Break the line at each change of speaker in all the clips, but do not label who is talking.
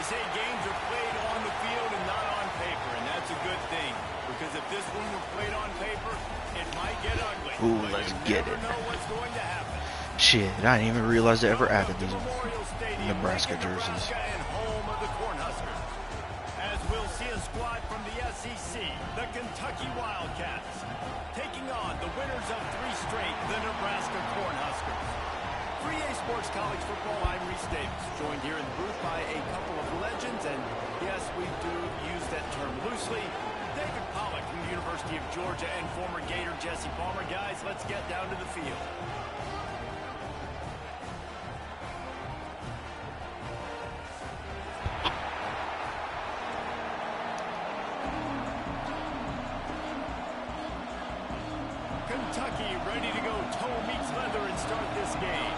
They say games are played on the field and not on paper, and that's a good thing. Because if this one were played on paper, it might get ugly.
Ooh, let's get it.
Know what's going to happen.
Shit, I didn't even realize they ever added these Nebraska jerseys.
Home of the Cornhuskers. As we'll see a squad from the SEC, the Kentucky Wildcats, taking on the winners of 3 straight, the Nebraska Cornhuskers. 3A Sports College Football, I'm Reese Davis, joined here in the booth by a couple of legends, and yes, we do use that term loosely. David Pollack from the University of Georgia and former Gator Jesse Palmer. Guys, let's get down to the field. Kentucky ready to go toe meets leather and start this game.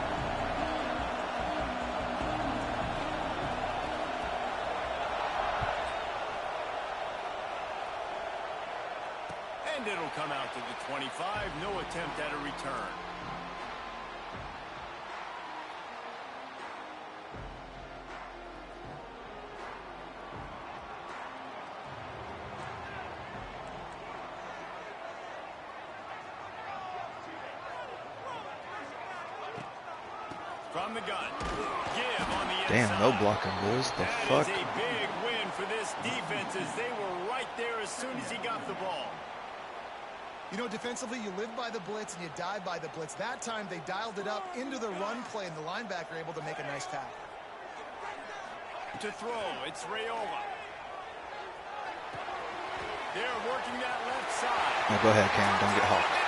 And it'll come out to the 25. No attempt at a return. From the gun. Give on the
Damn,
inside.
no blocking, boys. The fuck?
That is a big win for this defense as they were right there as soon as he got the ball.
You know, defensively, you live by the blitz and you die by the blitz. That time, they dialed it up into the run play, and the linebacker able to make a nice tackle.
To throw, it's Rayola. They're working that left side.
Now go ahead, Cam. Don't get hawked.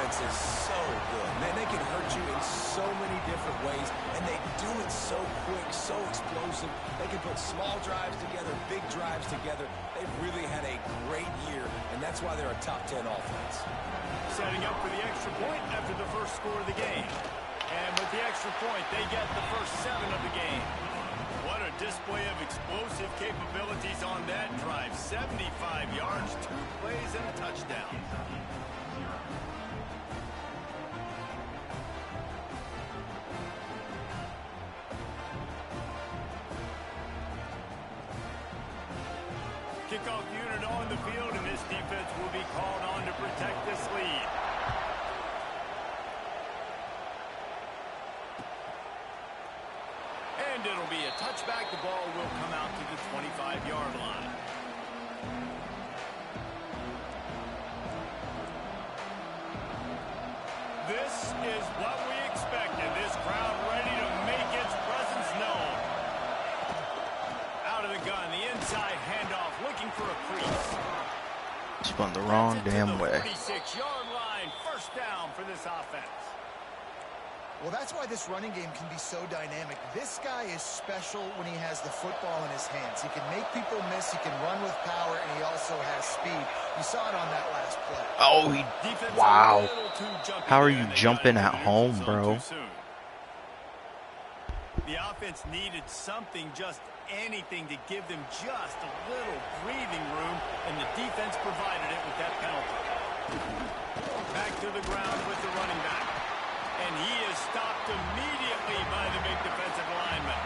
Is so good. Man, they can hurt you in so many different ways, and they do it so quick, so explosive. They can put small drives together, big drives together. They've really had a great year, and that's why they're a top 10 offense.
Setting up for the extra point after the first score of the game. And with the extra point, they get the first 7 of the game. What a display of explosive capabilities on that drive. 75 yards, 2 plays, and a touchdown. Kickoff unit on the field, and this defense will be called on to protect this lead. And it'll be a touchback. The ball will come out to the 25-yard line. This is what we expected. This crowd ready to make its presence known. Out of the gun, the inside handoff, looking for a crease.
Spun the wrong damn way.
46-yard line, first down for this offense.
Well, that's why this running game can be so dynamic. This guy is special when he has the football in his hands. He can make people miss, he can run with power, and he also has speed. You saw it on that last play.
Oh, wow. How are you jumping at home, bro?
The offense needed something, just anything, to give them just a little breathing room, and the defense provided it with that penalty. Back to the ground with the running back. And he is stopped immediately by the big defensive lineman.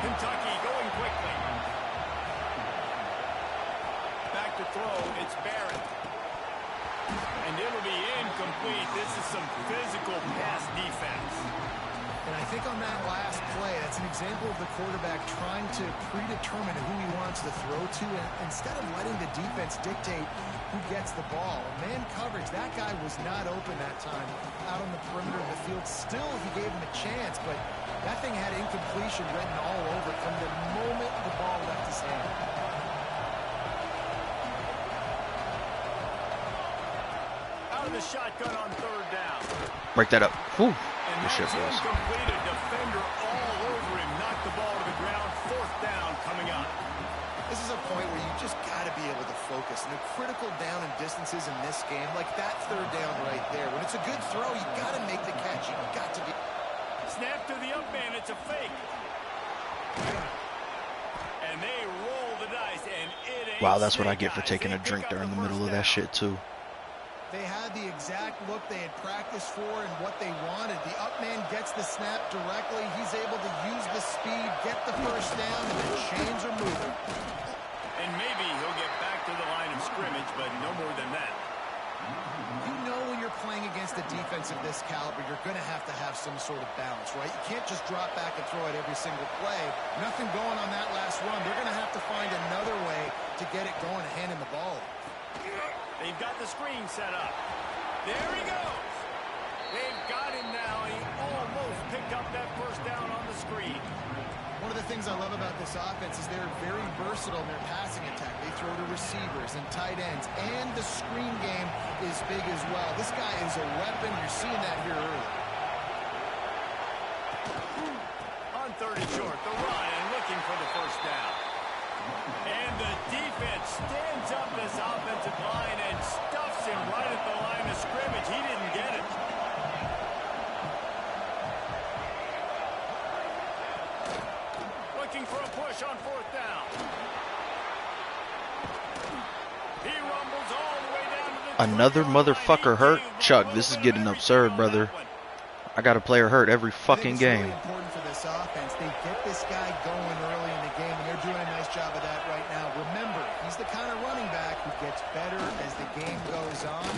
Kentucky going quickly. Back to throw, it's Barrett. And it'll be incomplete. This is some physical pass defense.
And I think on that last play, that's an example of the quarterback trying to predetermine who he wants to throw to, and instead of letting the defense dictate who gets the ball. Man coverage, that guy was not open that time out on the perimeter of the field. Still, he gave him a chance, but that thing had incompletion written all over it from the moment the ball left his hand.
Out of the shotgun on third down.
Break that up. Whew.
And
Good shit, boys.
Completed, defender all over him. Knocked the ball to the ground. Fourth down coming up.
This is a point where you just got to be able to focus. And the critical down and distances in this game, like that third down right there. When it's a good throw, you got to make the catch. You got to be.
Snap to the up man. It's a fake. And they roll the dice, and it ain't
Wow, that's what I
snake
get for
eyes.
taking
They
a drink
pick up
during the middle
first
of that
down.
shit, too.
They had the exact look they had practiced for and what they wanted. The up man gets the snap directly. He's able to use the speed, get the first down, and the chains are moving.
And maybe he'll get back to the line of scrimmage, but no more than that.
You know when you're playing against a defense of this caliber, you're going to have some sort of balance, right? You can't just drop back and throw it every single play. Nothing going on that last run. They're going to have to find another way to get it going and hand him the ball.
They've got the screen set up. There he goes. They've got him now. He almost picked up that first down on the screen.
One of the things I love about this offense is they're very versatile in their passing attack. They throw to receivers and tight ends, and the screen game is big as well. This guy is a weapon. You're seeing that here early.
On 3rd and short, the run and looking for the first down. And the defense stands up this offensive line and stuffs him right at the line of scrimmage. He didn't get it. Looking for a push on 4th down. He rumbles all the way down to the
Another
20-yard line.
motherfucker hurt? Chuck, this is getting absurd, brother. I got a player hurt every fucking game.
Really important for this offense. They get this guy going early in the game, and they're doing a nice job of that right now. Remember, he's the kind of running back who gets better as the game goes on.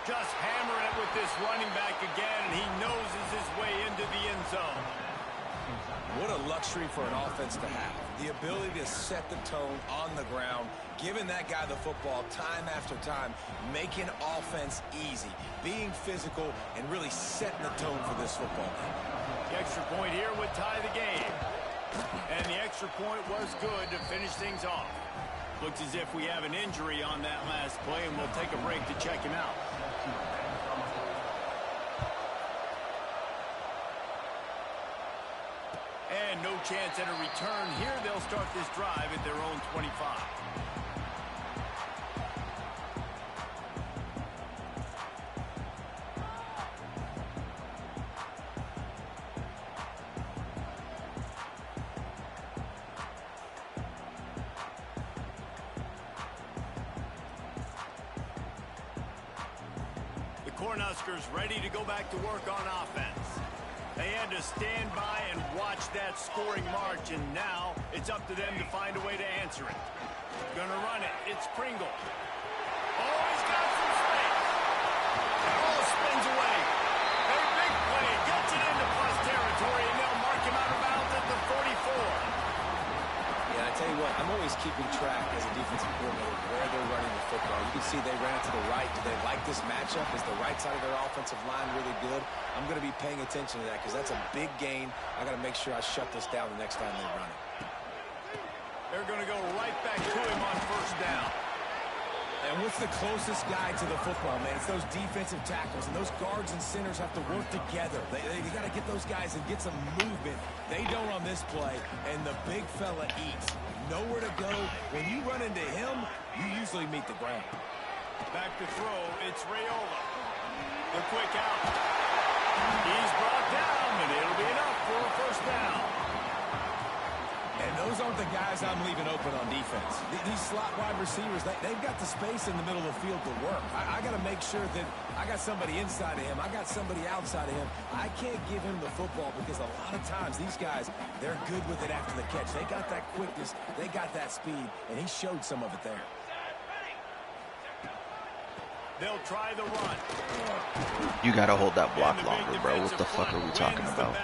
Just hammering it with this running back again, and he noses his way into the end zone.
What a luxury for an offense to have. The ability to set the tone on the ground, giving that guy the football time after time, making offense easy, being physical, and really setting the tone for this football game.
The extra point here would tie the game. And the extra point was good to finish things off. Looks as if we have an injury on that last play, and we'll take a break to check him out. And no chance at a return here. They'll start this drive at their own 25. The Cornhuskers ready to go back to work on offense. They had to stand by and watch that scoring march, and now it's up to them to find a way to answer it. Gonna run it. It's Pringle. Oh, he's got some space. The ball spins away. A big play. Gets it into plus territory, and they'll mark him out of bounds at the 44.
Yeah, I tell you what, I'm always keeping track as a defensive coordinator where they're running the football. You can see they ran it to the right. Do they like this matchup? Is the right side of their offensive line really good? I'm going to be paying attention to that because that's a big gain. I got to make sure I shut this down the next time they run it.
They're going to go right back to him on first down.
And what's the closest guy to the football, man? It's those defensive tackles, and those guards and centers have to work together. They got to get those guys and get some movement. They don't on this play, and the big fella eats. Nowhere to go. When you run into him, you usually meet the ground.
Back to throw, it's Raiola. The quick out. He's brought down, and it'll be enough for a first down.
And those aren't the guys I'm leaving open on defense. These slot wide receivers, they've got the space in the middle of the field to work. I got to make sure that I got somebody inside of him. I got somebody outside of him. I can't give him the football because a lot of times these guys, they're good with it after the catch. They got that quickness. They got that speed, and he showed some of it there.
They'll try the run.
You got to hold that block longer, bro. What the fuck are we talking about?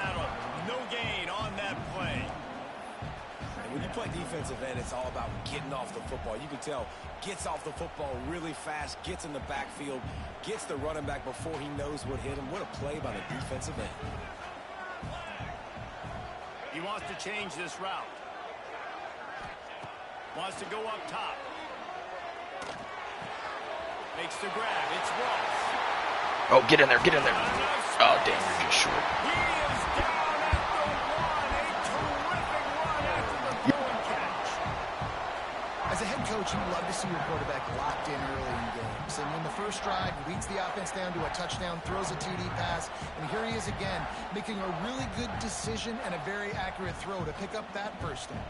No gain on that play.
When you play defensive end, it's all about getting off the football. You can tell, gets off the football really fast, gets in the backfield, gets the running back before he knows what hit him. What a play by the defensive end.
He wants to change this route. Wants to go up top. Makes the grab. It's Ross.
Oh, get in there, get in there. Oh, damn, you're just short.
He is down at the one. A terrific run after the throwing catch.
As a head coach, you love to see your quarterback locked in early in games. And in the first drive, leads the offense down to a touchdown, throws a TD pass, and here he is again, making a really good decision and a very accurate throw to pick up that first down.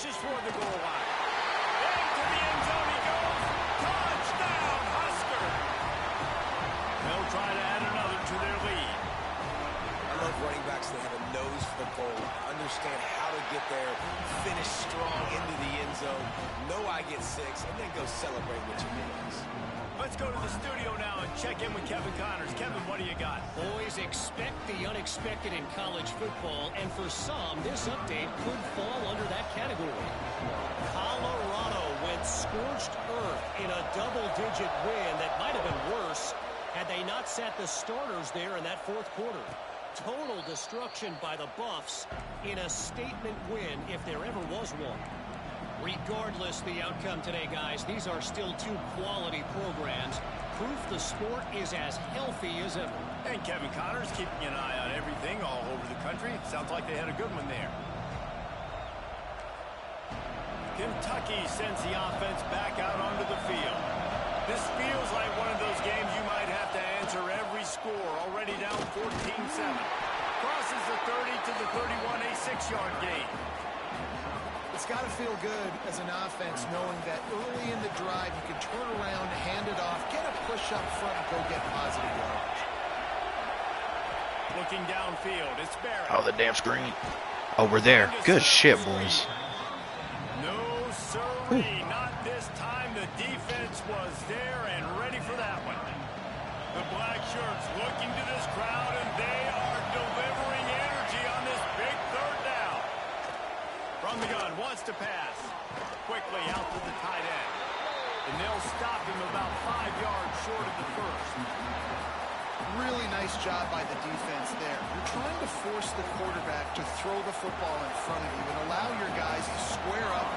pushes for the goal line. Into the end zone he goes. Touchdown, Husker. They'll try to add another to their lead.
I love running backs that have a nose for the goal, understand how to get there, finish strong into the end zone, know I get 6, and then go celebrate with your boys.
Let's go to the studio now and check in with Kevin Connors. Kevin, what do you got?
Boys, expect the unexpected in college football, and for some, this update could fall under that category. Colorado went scorched earth in a double-digit win that might have been worse had they not sat the starters there in that fourth quarter. Total destruction by the Buffs in a statement win, if there ever was one. Regardless the outcome today, guys, these are still two quality programs. Proof the sport is as healthy as ever.
And Kevin Connors keeping an eye on everything all over the country. Sounds like they had a good one there. Kentucky sends the offense back out onto the field. This feels like one of those games you might have to answer every score. Already down 14-7. Crosses the 30 to the 31, a 6-yard gain.
It's got to feel good as an offense knowing that early in the drive you can turn around, hand it off, get a push up front, and go get positive yards.
Looking downfield, it's Barrett.
Oh, the damn screen. Oh, we're there. Good shit, boys.
No, sirree, not this time. The defense was there and ready for that one. The black shirts looking to this crowd, and they are delivering energy on this big third down. From the gun, wants to pass. Quickly out to the tight end. And they'll stop him about 5 yards short of the first.
Really nice job by the defense there. You're trying to force the quarterback to throw the football in front of you and allow your guys to square up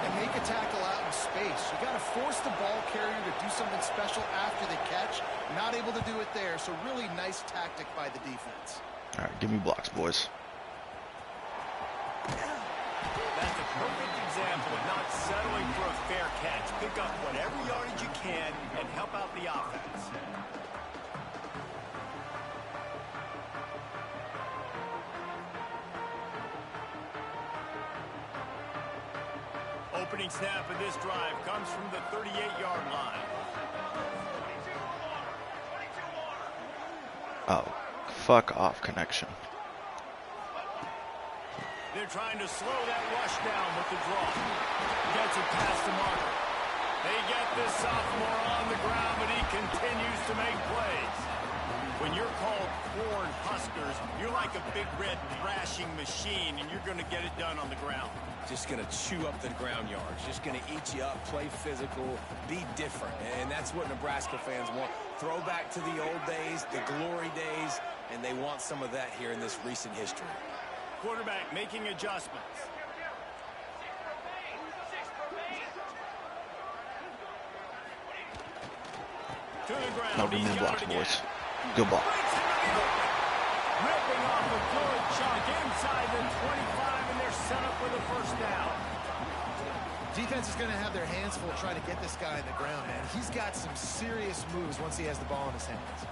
and make a tackle out in space. You got to force the ball carrier to do something special after the catch. Not able to do it there, so really nice tactic by the defense.
All right, give me blocks, boys.
That's a perfect example of not settling for a fair catch. Pick up whatever yardage you can and help out the offense. Opening snap of this drive comes from the 38-yard line.
Oh, fuck off connection.
They're trying to slow that rush down with the draw. Gets it past the marker. They get this sophomore on the ground, but he continues to make plays. When you're called Corn Huskers, you're like a big red thrashing machine, and you're going to get it done on the ground.
Just going to chew up the ground yards. Just going to eat you up, play physical, be different. And that's what Nebraska fans want. Throw back to the old days, the glory days, and they want some of that here in this recent history.
Quarterback making adjustments. To the ground.
No, give me blocks, boys. Good ball.
Ripping off a good chunk inside the 25, and they're set up with a first down.
Defense is going to have their hands full trying to get this guy in the ground, man. He's got some serious moves once he has the ball in his hands.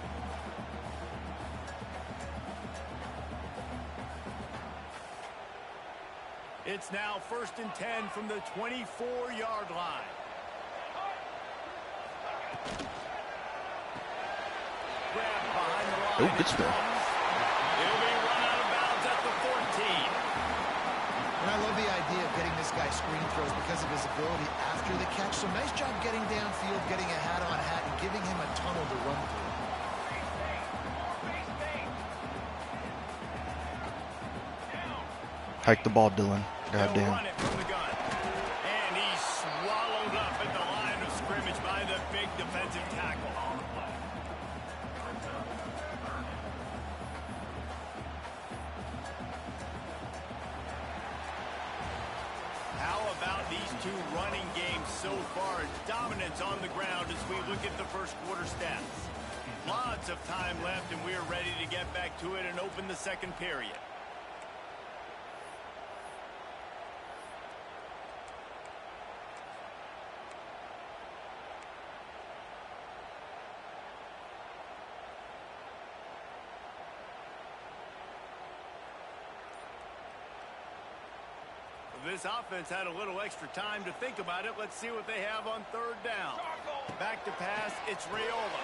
It's now 1st and 10 from the 24-yard line. Grabbed behind the line.
Oh, good spin.
He'll be run out of bounds at the 14.
And I love the idea of getting this guy screen throws because of his ability after the catch. So nice job getting downfield, getting a hat-on-hat, and giving him a tunnel to run through.
Hike the ball, Dylan. Goddamn.
Run it from the gun. And he's swallowed up at the line of scrimmage by the big defensive tackle. How about these two running games so far? Dominance on the ground as we look at the first quarter stats. Lots of time left, and we are ready to get back to it and open the second period. This offense had a little extra time to think about it. Let's see what they have on third down. Back to pass, it's Raiola.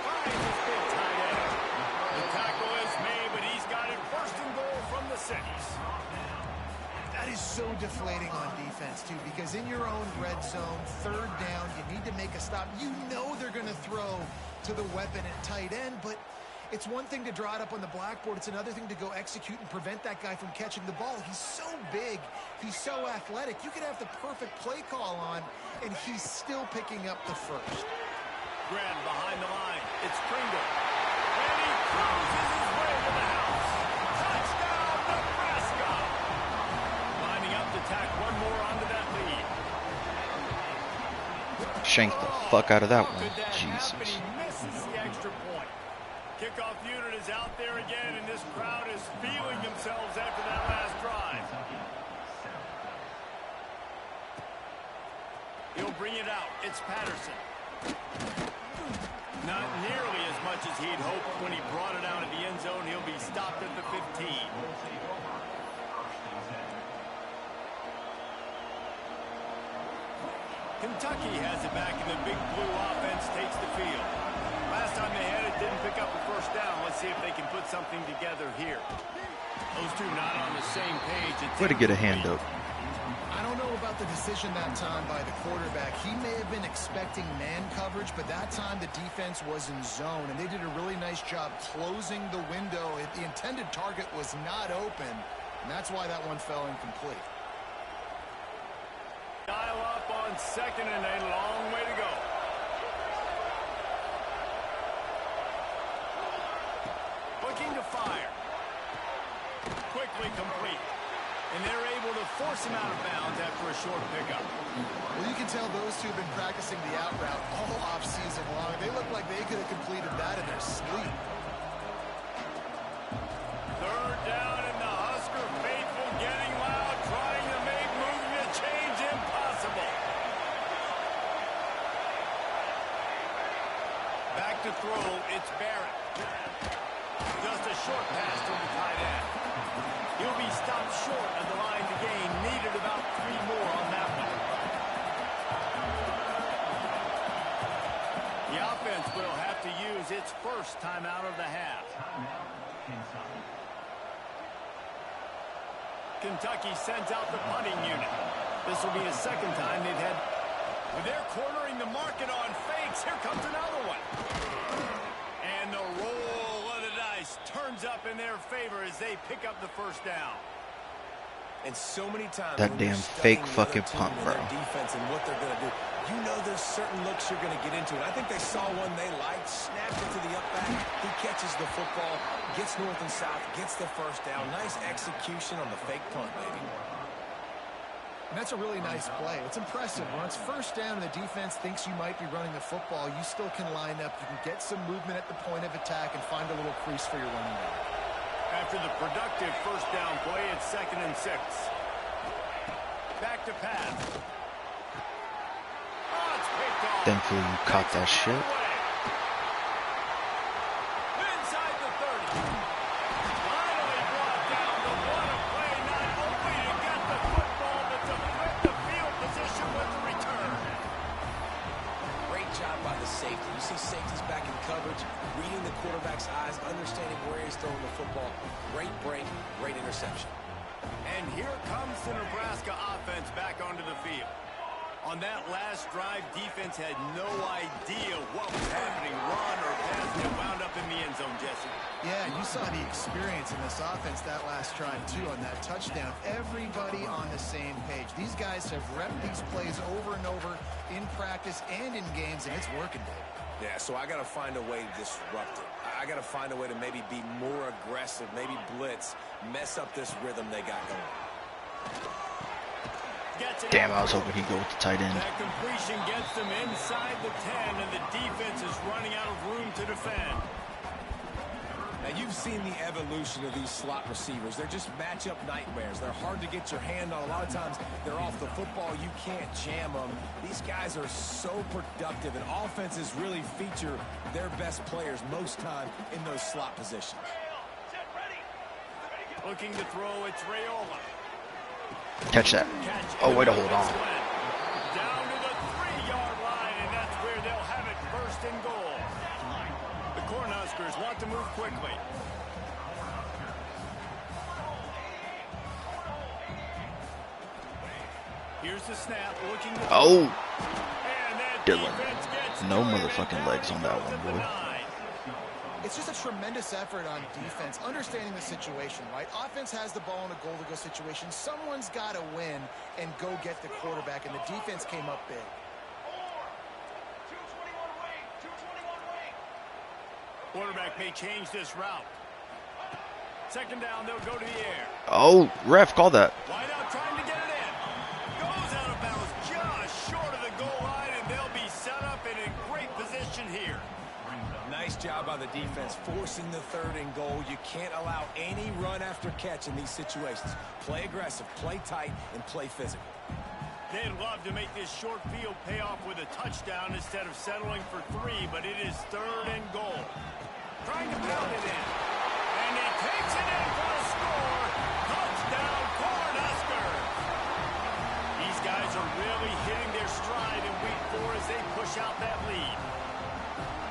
Finds his big tight end. The tackle is made, but he's got it first and goal from the 6.
That is so deflating on defense, too, because in your own red zone, third down, you need to make a stop. You know they're going to throw to the weapon at tight end, but it's one thing to draw it up on the blackboard. It's another thing to go execute and prevent that guy from catching the ball. He's so big. He's so athletic. You could have the perfect play call on, and he's still picking up the first.
Grab behind the line. It's Pringle. And he cruises his way to the house. Touchdown, Nebraska. Lining up to tack one more onto that lead.
Shank the fuck out of that one. Jesus.
He misses the extra point. Kickoff unit is out there again, and this crowd is feeling themselves after that last drive. He'll bring it out. It's Patterson. Not nearly as much as he'd hoped when he brought it out of the end zone. He'll be stopped at the 15. Kentucky has it back, and the big blue offense takes the field. Last time they had it, didn't pick up the first down. Let's see if they can put something together here. Those two not on the same page.
Way to get a hand up.
I don't know about the decision that time by the quarterback. He may have been expecting man coverage, but that time the defense was in zone, and they did a really nice job closing the window. The intended target was not open, and that's why that one fell incomplete.
Dial up on second and a long way to go. Looking to fire. Quickly complete. And they're able to force him out of bounds after a short pickup.
Well, you can tell those two have been practicing the out route all off-season long. They look like they could have completed that in their sleep.
Third down, and the Husker faithful getting loud, trying to make movement change impossible. Back to throw, it's Barrett. Just a short pass to the tight end. He'll be stopped short of the line to gain. Needed about 3 more on that one. The offense will have to use its first timeout of the half. Kentucky sends out the punting unit. This will be the second time they've had. They're cornering the market on fakes. Here comes another one. And the roll of the dice turns up in their favor as they pick up the first down.
And so many times
That damn fake fucking punt, bro.
Defense and what they're going to do. You know there's certain looks you're going to get into. And I think they saw one they liked, snapped it to the up back. He catches the football, gets north and south, gets the first down. Nice execution on the fake punt, baby.
And that's a really nice play. It's impressive. When it's first down and the defense thinks you might be running the football, you still can line up. You can get some movement at the point of attack and find a little crease for your running back.
After the productive first down play, it's 2nd and 6. Back to pass. Oh, it's picked off.
Thankfully you caught that shit.
Inside the 30. Finally brought down, but what a play, not only to get the football, but to flip the field position with the return.
Great job by the safety. You see safeties back in coverage, reading the quarterback's eyes, understanding where he's throwing the football. Great break, great interception.
And here comes the Nebraska offense back onto the field. On that last drive, defense had no idea what was happening. Run or pass, they wound up in the end zone, Jesse.
Yeah, you saw the experience in this offense that last drive, too, on that touchdown. Everybody on the same page. These guys have repped these plays over and over in practice and in games, and it's working, Dave.
Yeah, so I got to find a way to disrupt it. I got to find a way to maybe be more aggressive, maybe blitz, mess up this rhythm they got going.
Damn, I was hoping he'd go with the tight end.
That completion gets them inside the 10, and the defense is running out of room to defend.
Now, you've seen the evolution of these slot receivers. They're just matchup nightmares. They're hard to get your hand on. A lot of times, they're off the football. You can't jam them. These guys are so productive, and offenses really feature their best players most time in those slot positions.
Looking to throw, it's Raiola.
Catch that. Oh, way to hold on.
Down to the 3-yard line, and that's where they'll have it first and goal. The Cornhuskers want to move quickly. Here's the snap, looking to
Oh,
and that
Dylan.
defense gets
No
to him,
motherfucking
and
legs on that
goes
one,
at the
boy.
9.
It's just a tremendous effort on defense, understanding the situation, right? Offense has the ball in a goal-to-go situation. Someone's got to win and go get the quarterback, and the defense came up big.
Quarterback may change this route. Second down, they'll go to the air.
Oh, ref, call that.
Wide out trying to get it in. Goes out of bounds just short of the goal line, and they'll be set up and in great position here.
Nice job by the defense, forcing the 3rd and goal. You can't allow any run after catch in these situations. Play aggressive, play tight, and play physical.
They'd love to make this short field pay off with a touchdown instead of settling for 3, but it is 3rd and goal. Trying to pound it in. And he takes it in for a score. Touchdown, Cornhuskers. These guys are really hitting their stride in week 4 as they push out that lead.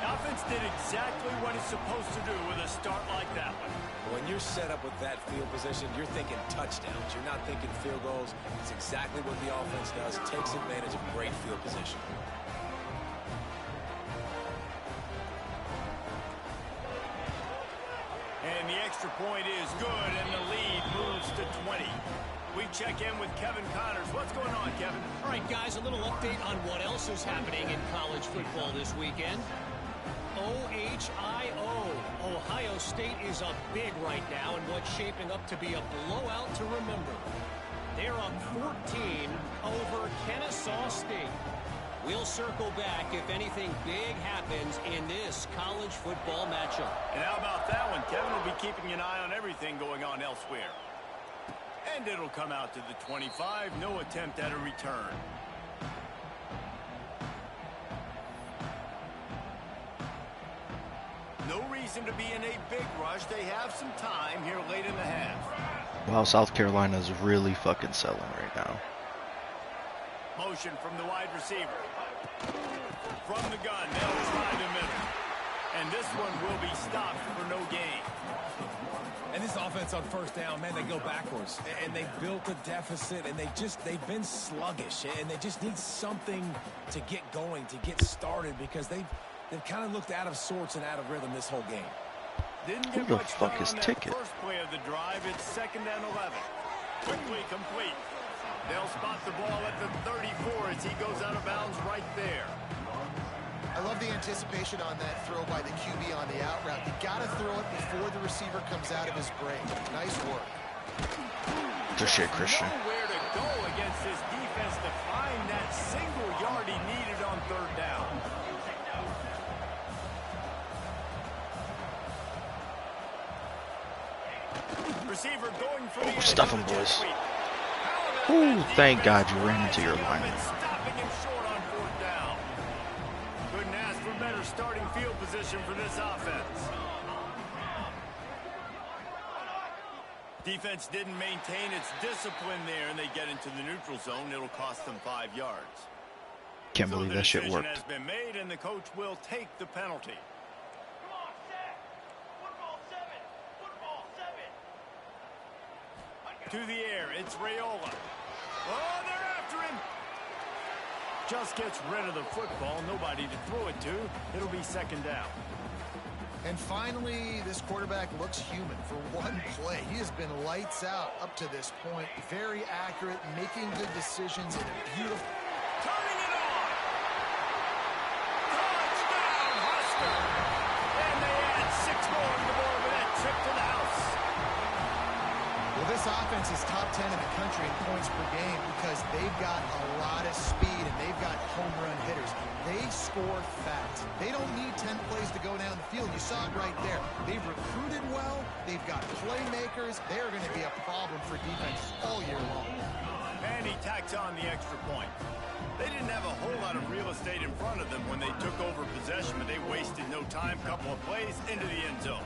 Offense did exactly what it's supposed to do with a start like that one.
When you're set up with that field position, you're thinking touchdowns. You're not thinking field goals. It's exactly what the offense does. Takes advantage of great field position.
And the extra point is good, and the lead moves to 20. We check in with Kevin Connors. What's going on, Kevin?
All right, guys, a little update on what else is happening in college football this weekend. OHIO. Ohio State is up big right now in what's shaping up to be a blowout to remember. They're up 14 over Kennesaw State. We'll circle back if anything big happens in this college football matchup.
And how about that one? Kevin will be keeping an eye on everything going on elsewhere. And it'll come out to the 25. No attempt at a return. No reason to be in a big rush. They have some time here late in the half.
Wow, South Carolina's really fucking selling right now.
Motion from the wide receiver. From the gun, they'll try the middle. And this one will be stopped for no gain.
And this offense on first down, man, they go backwards. And they built a deficit, and they've been sluggish. And they just need something to get going, to get started, because they've kind of looked out of sorts and out of rhythm this whole game.
Didn't
Who
get
the
much
fuck
time
is
on that
Ticket?
first play of the drive. It's 2nd and 11. Quickly complete. They'll spot the ball at the 34 as he goes out of bounds right there.
I love the anticipation on that throw by the QB on the out route. You got to throw it before the receiver comes out of his break. Nice work.
Good shit, Christian.
Nowhere to go against this defense to find that single yard he needed on 3rd down. Receiver going for the
Stuff him, boys. Ooh, thank God you ran into your lineman.
Stopping him short on 4th down. Couldn't ask for better starting field position for this offense. Defense didn't maintain its discipline there, and they get into the neutral zone. It'll cost them 5 yards.
Can't believe that shit
The
worked.
decision has been made, and the coach will take the penalty. To the air, it's Raiola. Oh, they're after him. Just gets rid of the football. Nobody to throw it to. It'll be 2nd down.
And finally, this quarterback looks human for one play. He has been lights out up to this point. Very accurate, making good decisions in a beautiful...
Turning it on. Touchdown, Husker. And they add 6 more to the board with that trip to the house.
Well, this offense is top 10 in the country in points per game because they've got a lot of speed and they've got home run hitters. They score fast. They don't need 10 plays to go down the field. You saw it right there. They've recruited well. They've got playmakers. They're going to be a problem for defense all year long.
And he tacks on the extra point. They didn't have a whole lot of real estate in front of them when they took over possession, but they wasted no time. Couple of plays into the end zone.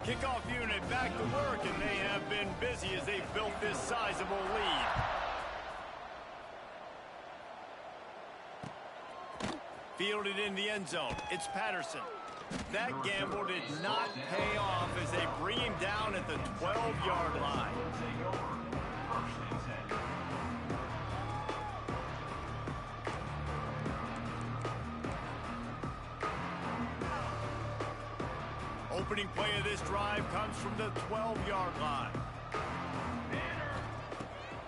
Kickoff unit back to work, and they have been busy as they've built this sizable lead. Fielded in the end zone. It's Patterson. That gamble did not pay off as they bring him down at the 12-yard line. Opening play of this drive comes from the 12-yard line.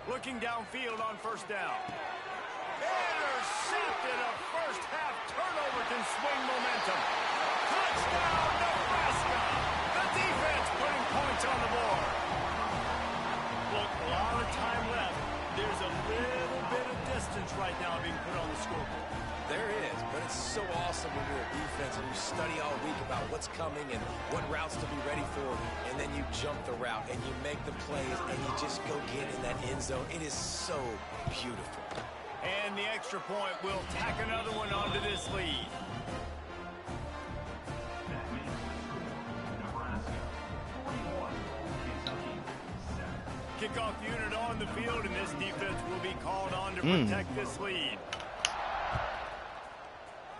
Looking downfield on first down. Intercepted. A first-half turnover can swing momentum. Touchdown, Nebraska! The defense putting points on the board. Look, a lot of time left. There's a little bit of distance right now being put on the scoreboard.
There is, but it's so awesome when you're a defense and you study all week about what's coming and what routes to be ready for, and then you jump the route and you make the plays and you just go get in that end zone. It is so beautiful.
And the extra point will tack another one onto this lead. Kickoff unit on the field, and this defense will be called on to protect this lead.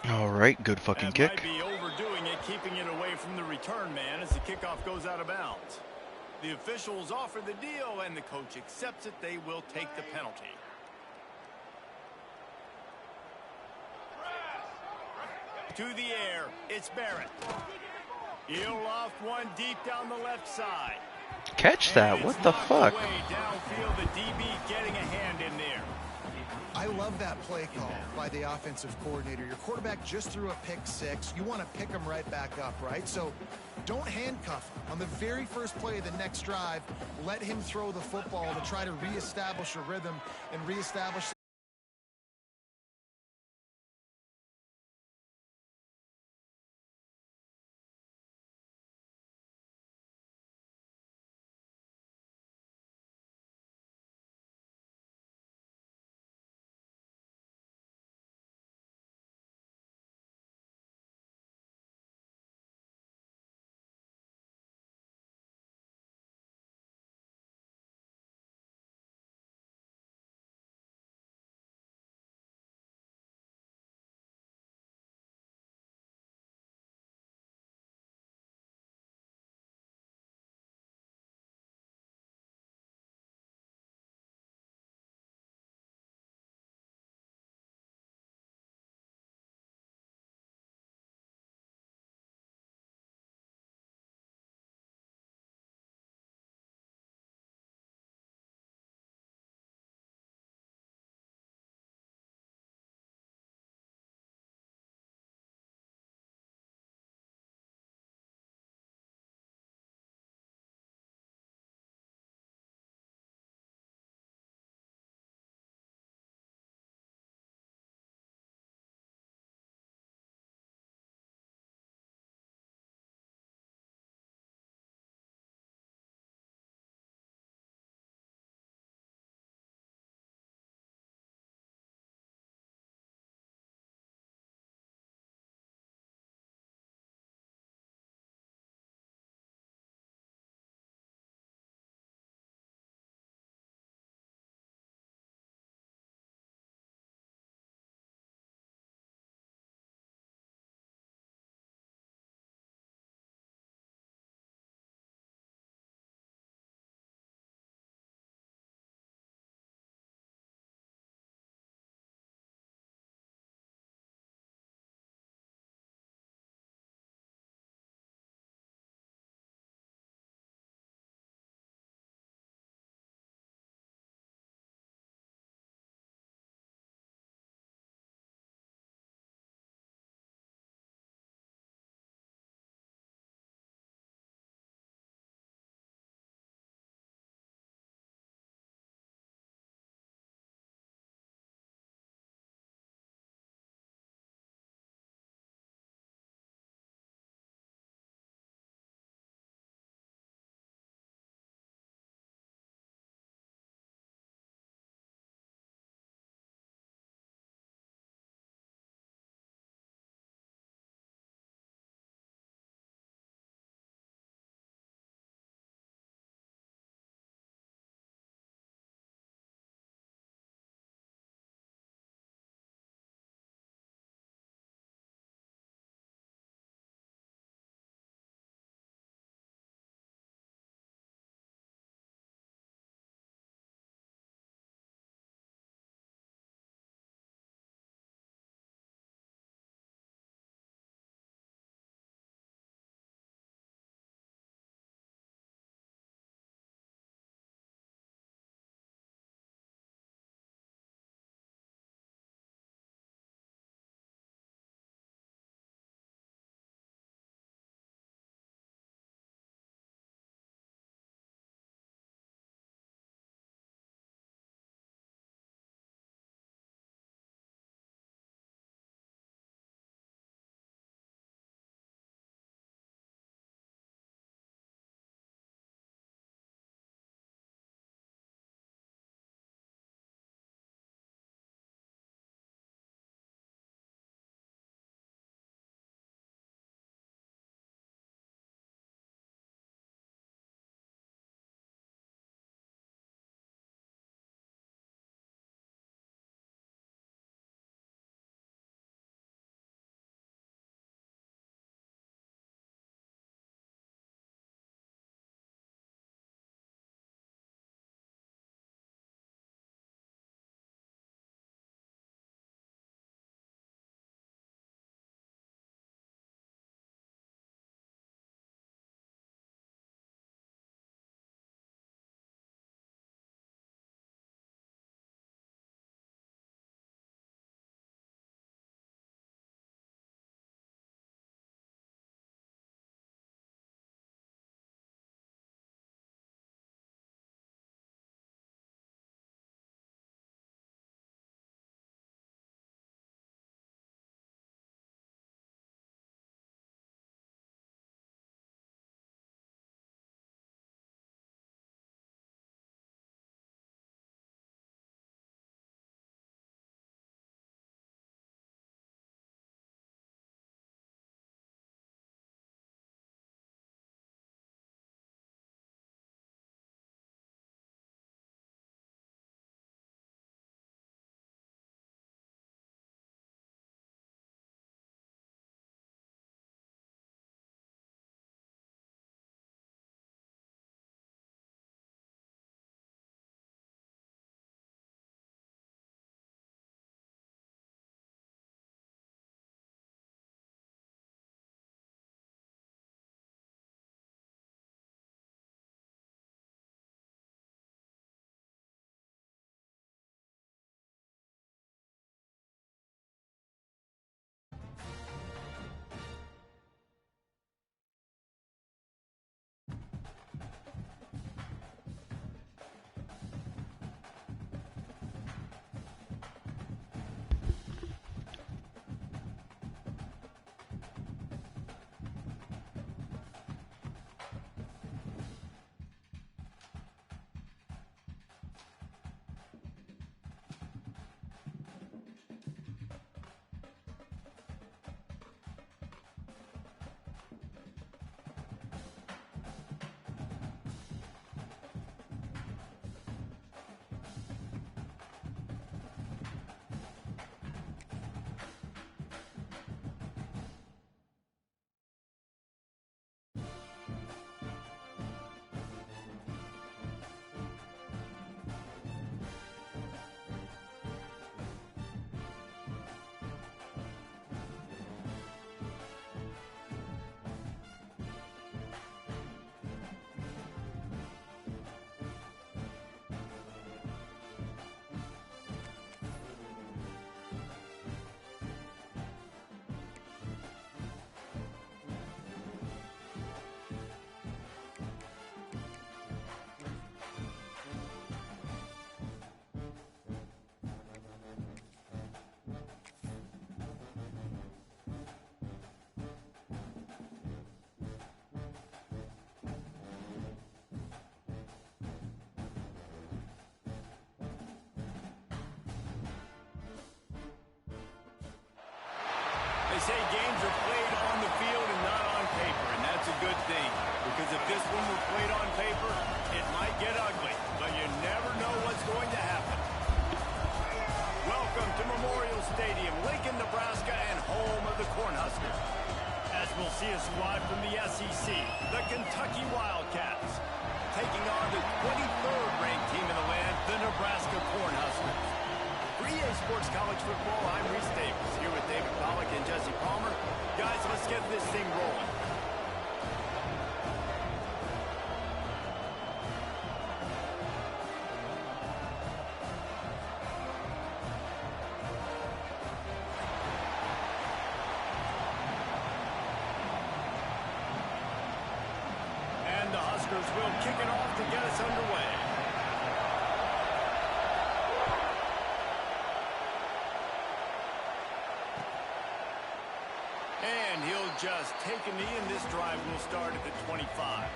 All right, good fucking kick.
Might be overdoing it, keeping it away from the return man as the kickoff goes out of bounds. The officials offer the deal, and the coach accepts it. They will take the penalty. To the air, it's Barrett. He'll loft one deep down the left side.
Catch that, what the fuck?
Downfield, the DB getting a hand in there.
I love that play call by the offensive coordinator. Your quarterback just threw a pick six. You want to pick him right back up, right? So don't handcuff him. On the very first play of the next drive, let him throw the football to try to reestablish a rhythm and reestablish
they say games are played on the field and not on paper, and that's a good thing. Because if this one were played on paper, it might get ugly, but you never know what's going to happen. Welcome to Memorial Stadium, Lincoln, Nebraska, and home of the Cornhuskers. As we'll see a squad from the SEC, the Kentucky Wildcats, taking on the 23rd ranked team in the land, the Nebraska Cornhuskers. For EA Sports College Football, I'm Reese Davis, here with David Pollack and Jesse Palmer. Guys, let's get this thing rolling. Will kick it off to get us underway. And he'll just take a knee, and this drive will start at the 25.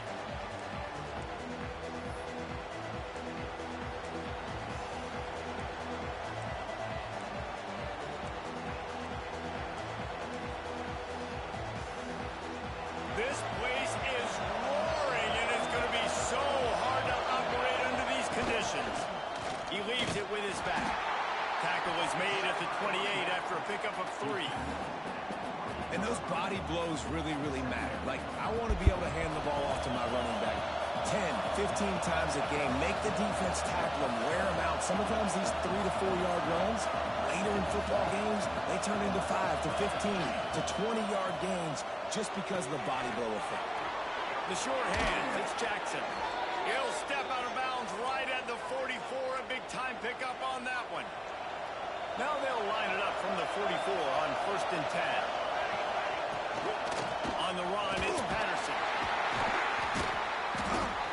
This place is roaring, and it's going to be so hard to operate under these conditions. He leaves it with his back. Tackle is made at the 28 after a pickup of 3.
And those body blows really, really matter. Like, I want to be able to hand the ball off to my running back 10, 15 times a game. Make the defense tackle him, wear him out. Sometimes these 3 to 4 yard runs, later in football games, they turn into 5 to 15 to 20-yard gains just because of the body blow effect.
The short hand, it's Jackson. He'll step out of bounds right at the 44. A big-time pickup on that one. Now they'll line it up from the 44 on 1st and 10. On the run, it's Patterson.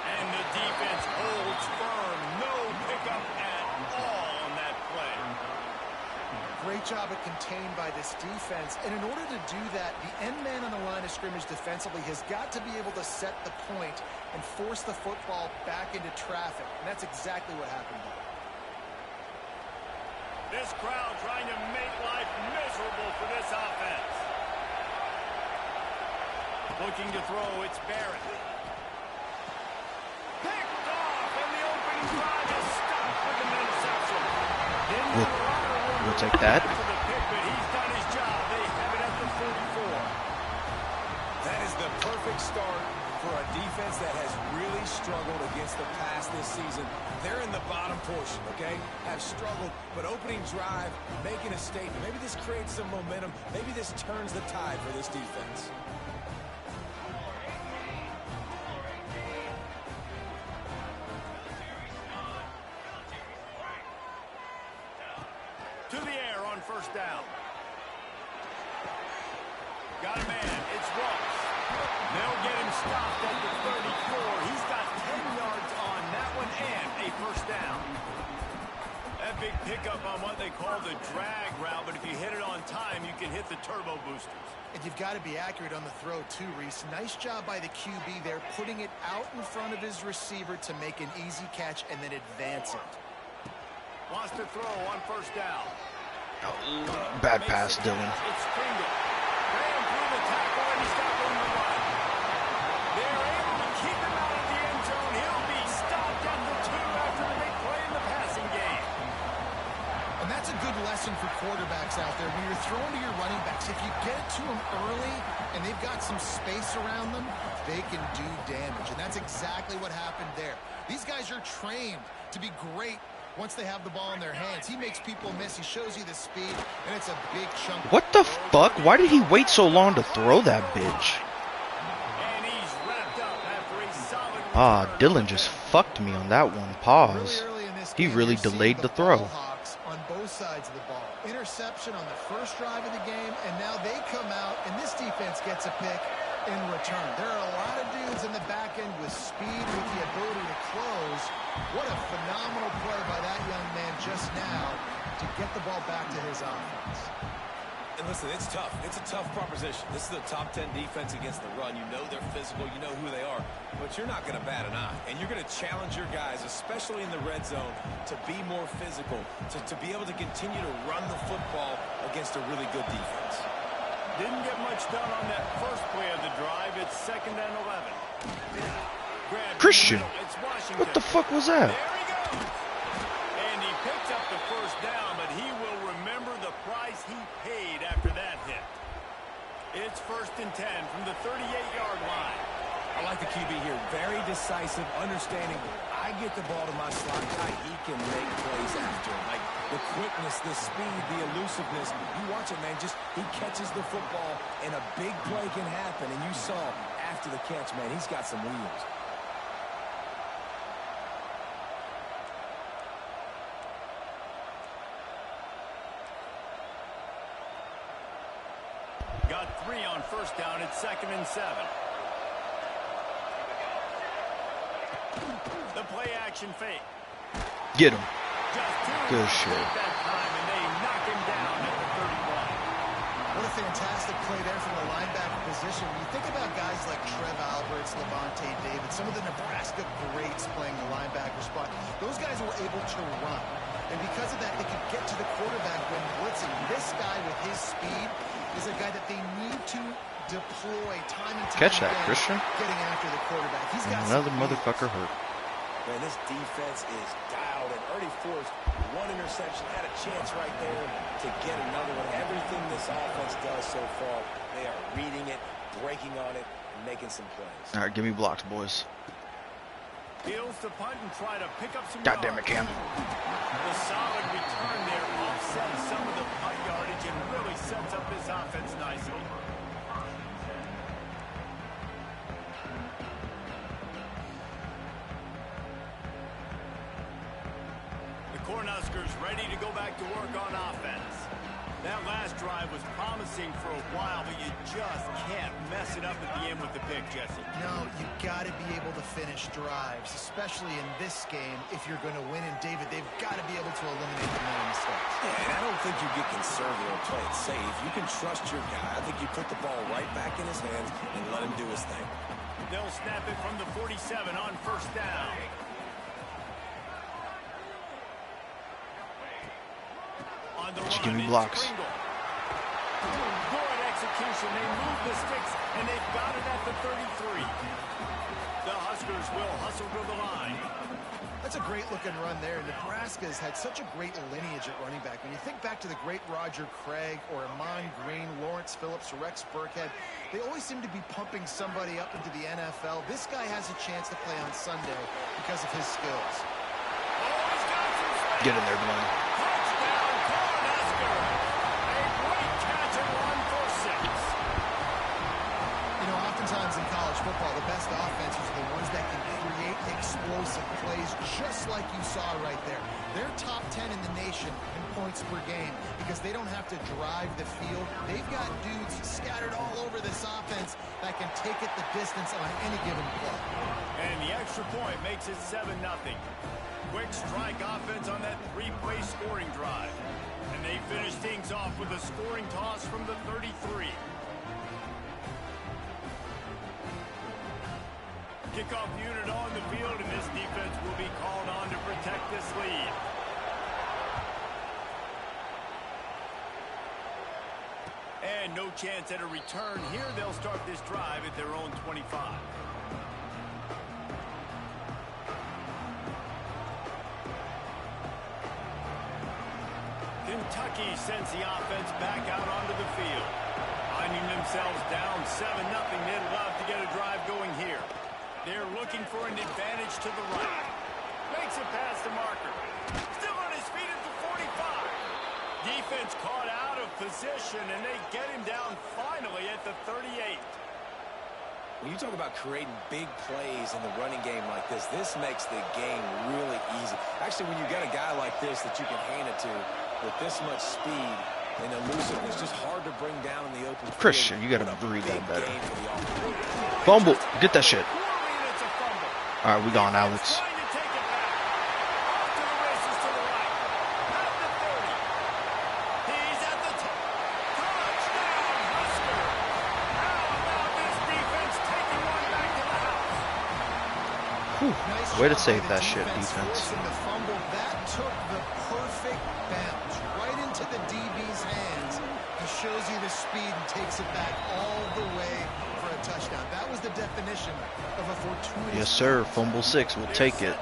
And the defense holds firm. No pickup at all on that play.
Great job at contained by this defense. And in order to do that, the end man on the line of scrimmage defensively has got to be able to set the point and force the football back into traffic. And that's exactly what happened here.
This crowd trying to make life miserable for this offense. Looking to throw, it's Barrett. Picked off, and the opening drive is stopped with an interception.
We'll take that.
He's done his job. They have it at the 44.
That is the perfect start for a defense that has really struggled against the pass this season. They're in the bottom portion, okay? Have struggled, but opening drive, making a statement. Maybe this creates some momentum. Maybe this turns the tide for this defense.
To the air on 1st down. Got a man. It's Ross. They'll get him stopped at the 34. He's got 10 yards on that one and a 1st down. That big pickup on what they call the drag route, but if you hit it on time, you can hit the turbo boosters.
And you've got to be accurate on the throw too, Reese. Nice job by the QB there, putting it out in front of his receiver to make an easy catch and then advance it.
Wants to throw on 1st down.
Oh, bad pass, Dylan.
It's Kringle. Ran through the tackle, and he's got room to run. They're able to keep him out of the end zone. He'll be stopped at the 2 after the big play in the passing game.
And that's a good lesson for quarterbacks out there. When you're throwing to your running backs, if you get it to them early and they've got some space around them, they can do damage. And that's exactly what happened there. These guys are trained to be great once they have the ball in their hands. He makes people miss. He shows you the speed, and it's a big chunk.
What the fuck? Why did he wait so long to throw that bitch?
And he's wrapped up after a solid
Ah, Dylan just fucked me on that one. Pause. He really delayed the throw.
On both sides of the ball. Interception on the first drive of the game, and now they come out, and this defense gets a pick in return. There are a lot of dudes in the back end with speed, with the ability to close. What a phenomenal play by that young man just now to get the ball back to his offense.
And listen, it's tough. It's a tough proposition. This is a top 10 defense against the run. You know they're physical. You know who they are. But you're not going to bat an eye. And you're going to challenge your guys, especially in the red zone, to be more physical, to be able to continue to run the football against a really good defense.
Didn't get much done on that first play of the drive. It's 2nd and 11.
Christian, what the fuck was that?
There he goes. And he picks up the first down, but he will remember the price he paid after that hit. It's 1st and 10 from the 38-yard line.
I like the QB here. Very decisive, understanding. I get the ball to my slot guy. He can make plays after him. Like the quickness, the speed, the elusiveness. You watch it, man. Just he catches the football, and a big play can happen. And you saw after the catch, man, he's got some wheels.
Got 3 on 1st down. It's 2nd and 7. The play action fake.
Get him.
Just 2
Good shit.
that time, and they knock him down at the 31.
What a fantastic play there from the linebacker position. When you think about guys like Trev Alberts, Levante David, some of the Nebraska greats playing the linebacker spot, those guys were able to run. And because of that, they could get to the quarterback when blitzing. This guy with his speed is a guy that they need to deploy time and time
Catch that,
again,
Christian.
getting after the quarterback. He's got
Another
some
motherfucker hurt.
Man, this defense is dialed and already forced 1 interception. Had a chance right there to get another one. Everything this offense does so far, they are reading it, breaking on it, and making some plays.
All right, give me blocks, boys.
Deals to punt and try to pick up some
God damn it,
yards.
Cam.
The solid return there offsets some of the punt yardage and really sets up this offense nicely. The Cornhuskers ready to go back to work on offense. That last drive was promising for a while, but you just can't mess it up at the end with the pick, Jesse.
No, you got to be able to finish drives, especially in this game. If you're going to win, and David, they've got to be able to eliminate the many mistakes.
Yeah, and I don't think you get conservative or play it safe. You can trust your guy. I think you put the ball right back in his hands and let him do his thing.
They'll snap it from the 47 on 1st down. On the
Just
run,
give me
it's
blocks.
Kringle. Good execution. They move the sticks, and they've got it at the 33. The Huskers will hustle to the line.
That's a great-looking run there. Nebraska's had such a great lineage at running back. When you think back to the great Roger Craig or Amon Green, Lawrence Phillips, Rex Burkhead, they always seem to be pumping somebody up into the NFL. This guy has a chance to play on Sunday because of his skills.
Get in there, Glenn.
Touchdown, Cornhuskers. A great catch and run for 6.
You know, oftentimes in college football, the best offenses are the ones that can create explosive plays, just like you saw right there. They're top 10 in the nation in points per game because they don't have to drive the field. They've got dudes scattered all over this offense that can take it the distance on any given play.
And the extra point makes it 7-0. Quick strike offense on that 3-play scoring drive. And they finish things off with a scoring toss from the 33. Kickoff unit on the field, and this defense will be called on to protect this lead. And no chance at a return here. They'll start this drive at their own 25. Kentucky sends the offense back out onto the field. Finding themselves down 7-0, they'd love to get a drive going here. They're looking for an advantage to the right. Makes it past the marker. Still on his feet at the 45. Defense caught out of position, and they get him down finally at the 38.
When you talk about creating big plays in the running game like this makes the game really easy. Actually, when you got a guy like this that you can hand it to with this much speed and elusiveness, just hard to bring down in the open field.
Christian, you got to
What a
read
big
that better.
game for the offense.
Fumble. Get that shit.
It's a fumble.
All right, we gone, Alex.
Trying to take it back. Off to the races to the right. At the 30. He's at the top. Touchdown, Husker. How about this defense taking one back to the house?
Nice
Way to
job
save
by the
that shit, defense.
Forcing the fumble, that took the perfect bounce right into the DB's hands. He shows you the speed and takes it back all the way for a touchdown. That was the definition of a fortuitous.
Yes, sir. Fumble 6. We'll take it.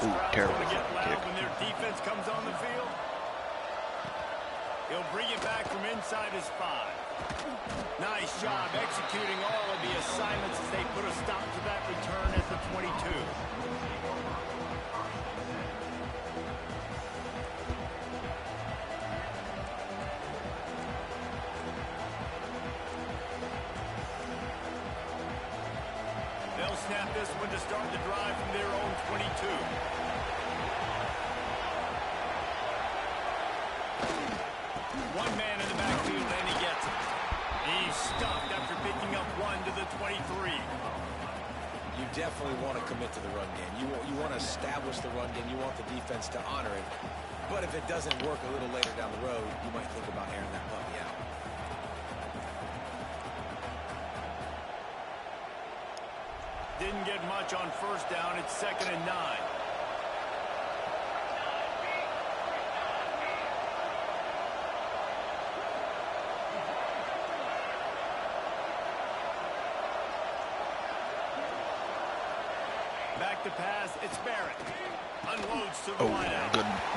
Ooh, terrible
kick.
kick.
When their defense comes on the field, he'll bring it back from inside his 5. Nice job executing all of the assignments as they put a stop to that return at the 22. They'll snap this one to start the drive from their own 22. One man in the backfield, and he gets it. He's stuffed after picking up 1 to the 23.
You definitely want to commit to the run game. You want to establish the run game. You want the defense to honor it. But if it doesn't work a little later down the road, you might think about airing that puppy out.
Didn't get much on first down. It's 2nd and 9. Back to pass. It's Barrett. Unloads to the wideout.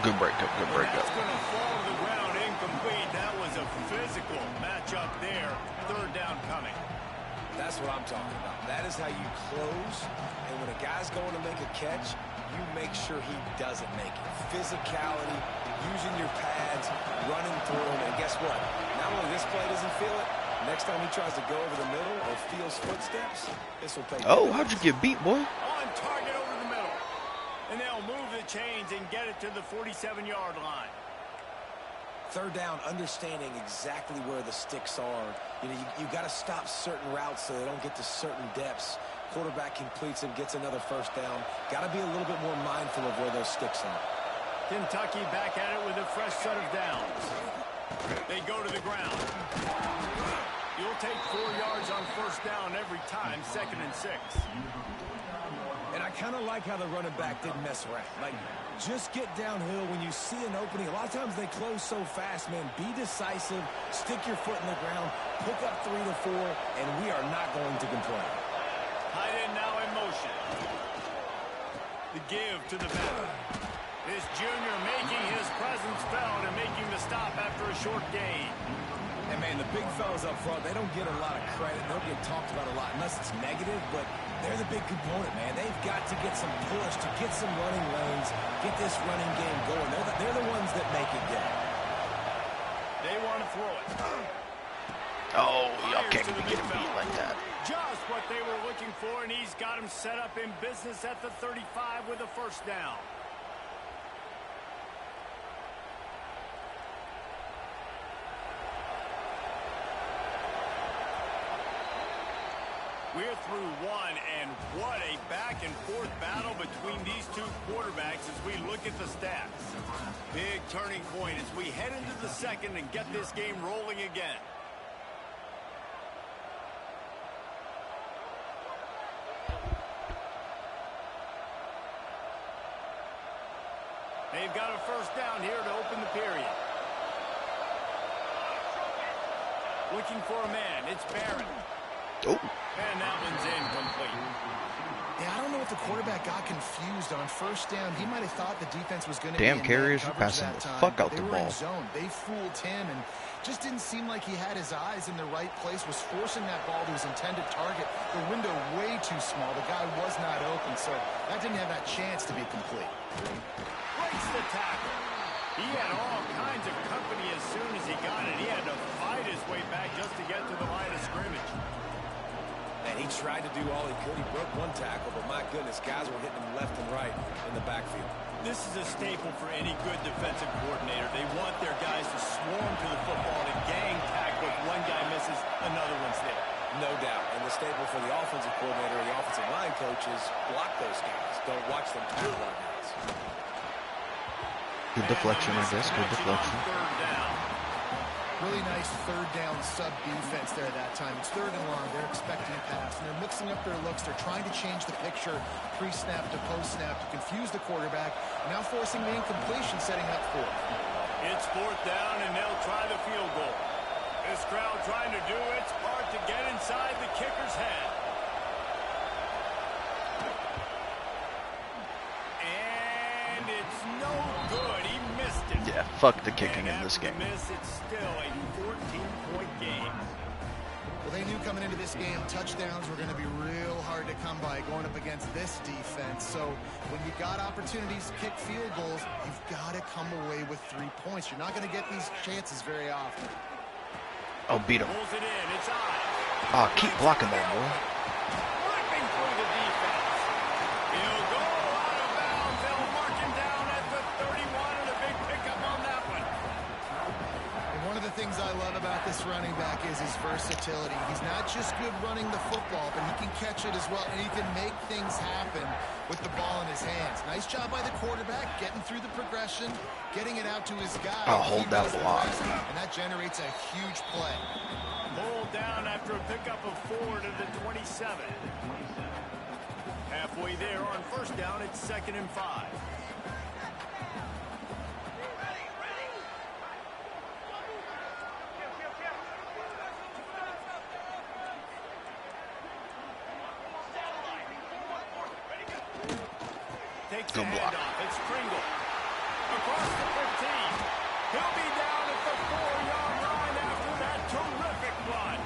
Good breakup. Good breakup.
That's going to fall to the ground incomplete. That was a physical matchup there. 3rd down coming.
That's what I'm talking about. That is how you close. And when a guy's going to make a catch, you make sure he doesn't make it. Physicality, using your pads, running through him. And guess what? Not only this play doesn't feel it, next time he tries to go over the middle or feels footsteps, this will pay.
Oh, how'd you get beat, boy?
On target over the middle. And they'll move the chains and get it to the 47-yard line.
3rd down, understanding exactly where the sticks are. You got to stop certain routes so they don't get to certain depths. Quarterback completes and gets another 1st down. Got to be a little bit more mindful of where those sticks are.
Kentucky back at it with a fresh set of downs. They go to the ground. You'll take 4 yards on 1st down every time, 2nd and 6.
And I kind of like how the running back didn't mess around. Like, just get downhill when you see an opening. A lot of times they close so fast, man. Be decisive, stick your foot in the ground, pick up 3 to 4, and we are not going to complain.
Tight end now in motion. The give to the back. This junior making his presence felt and making the stop after a short gain.
And, man, the big fellas up front, they don't get a lot of credit. They don't get talked about a lot unless it's negative, but they're the big component, man. They've got to get some push, to get some running lanes, get this running game going. They're the ones that make it go.
They want to throw it.
Oh, y'all can't be getting beat like that.
Just what they were looking for, and he's got him set up in business at the 35 with a 1st down. We're through 1, and what a back-and-forth battle between these two quarterbacks as we look at the stats. Big turning point as we head into the 2nd and get this game rolling again. They've got a 1st down here to open the period. Looking for a man. It's Barrett.
Oh.
And that one's incomplete.
Yeah, I don't know if the quarterback got confused on 1st down. He might have thought the defense was going to
Damn,
be in
carriers
man
are
coverage
passing
that
the
time.
fuck out
They
the
were
ball.
in zone. They fooled him and just didn't seem like he had his eyes in the right place, was forcing that ball to his intended target. The window way too small. The guy was not open, so that didn't have that chance to be complete.
Breaks the tackle. He had all kinds of company as soon as he got it. He had to fight his way back just to get to the line of scrimmage.
And he tried to do all he could. He broke 1 tackle, but my goodness, guys were hitting him left and right in the backfield.
This is a staple for any good defensive coordinator. They want their guys to swarm to the football, to gang tackle. If one guy misses, another one's there.
No doubt. And the staple for the offensive coordinator and the offensive line coaches, block those guys. Don't watch them tackle our guys.
Good deflection, I guess. Good deflection.
3rd down.
Really nice 3rd down sub defense there that time. It's 3rd and long. They're expecting a pass, and they're mixing up their looks. They're trying to change the picture pre-snap to post-snap to confuse the quarterback. Now forcing the incompletion, setting up 4th.
It's 4th down, and they'll try the field goal.
Fuck the kicking in this game.
Miss, it's still a 14-point game.
Well, they knew coming into this game, touchdowns were going to be real hard to come by going up against this defense. So when you got opportunities to kick field goals, you've got to come away with 3 points. You're not going to get these chances very often.
Oh, beat him.
Pulls it in. It's on.
Oh, keep blocking that, boy.
Ripping through the defense. He'll go out of bounds. They'll mark him down at the 31, and a big pickup on that one.
And one of the things I love about this running back is his versatility. He's not just good running the football, but he can catch it as well, and he can make things happen with the ball in his hands. Nice job by the quarterback, getting through the progression, getting it out to his guy.
I'll hold that block.
And that generates a huge play.
Pulled down after a pickup of 4 to the 27. Halfway there on first down, it's 2nd and 5. Takes the handoff. It's Pringle. Across the 15. He'll be down at the 4-yard line after that terrific run.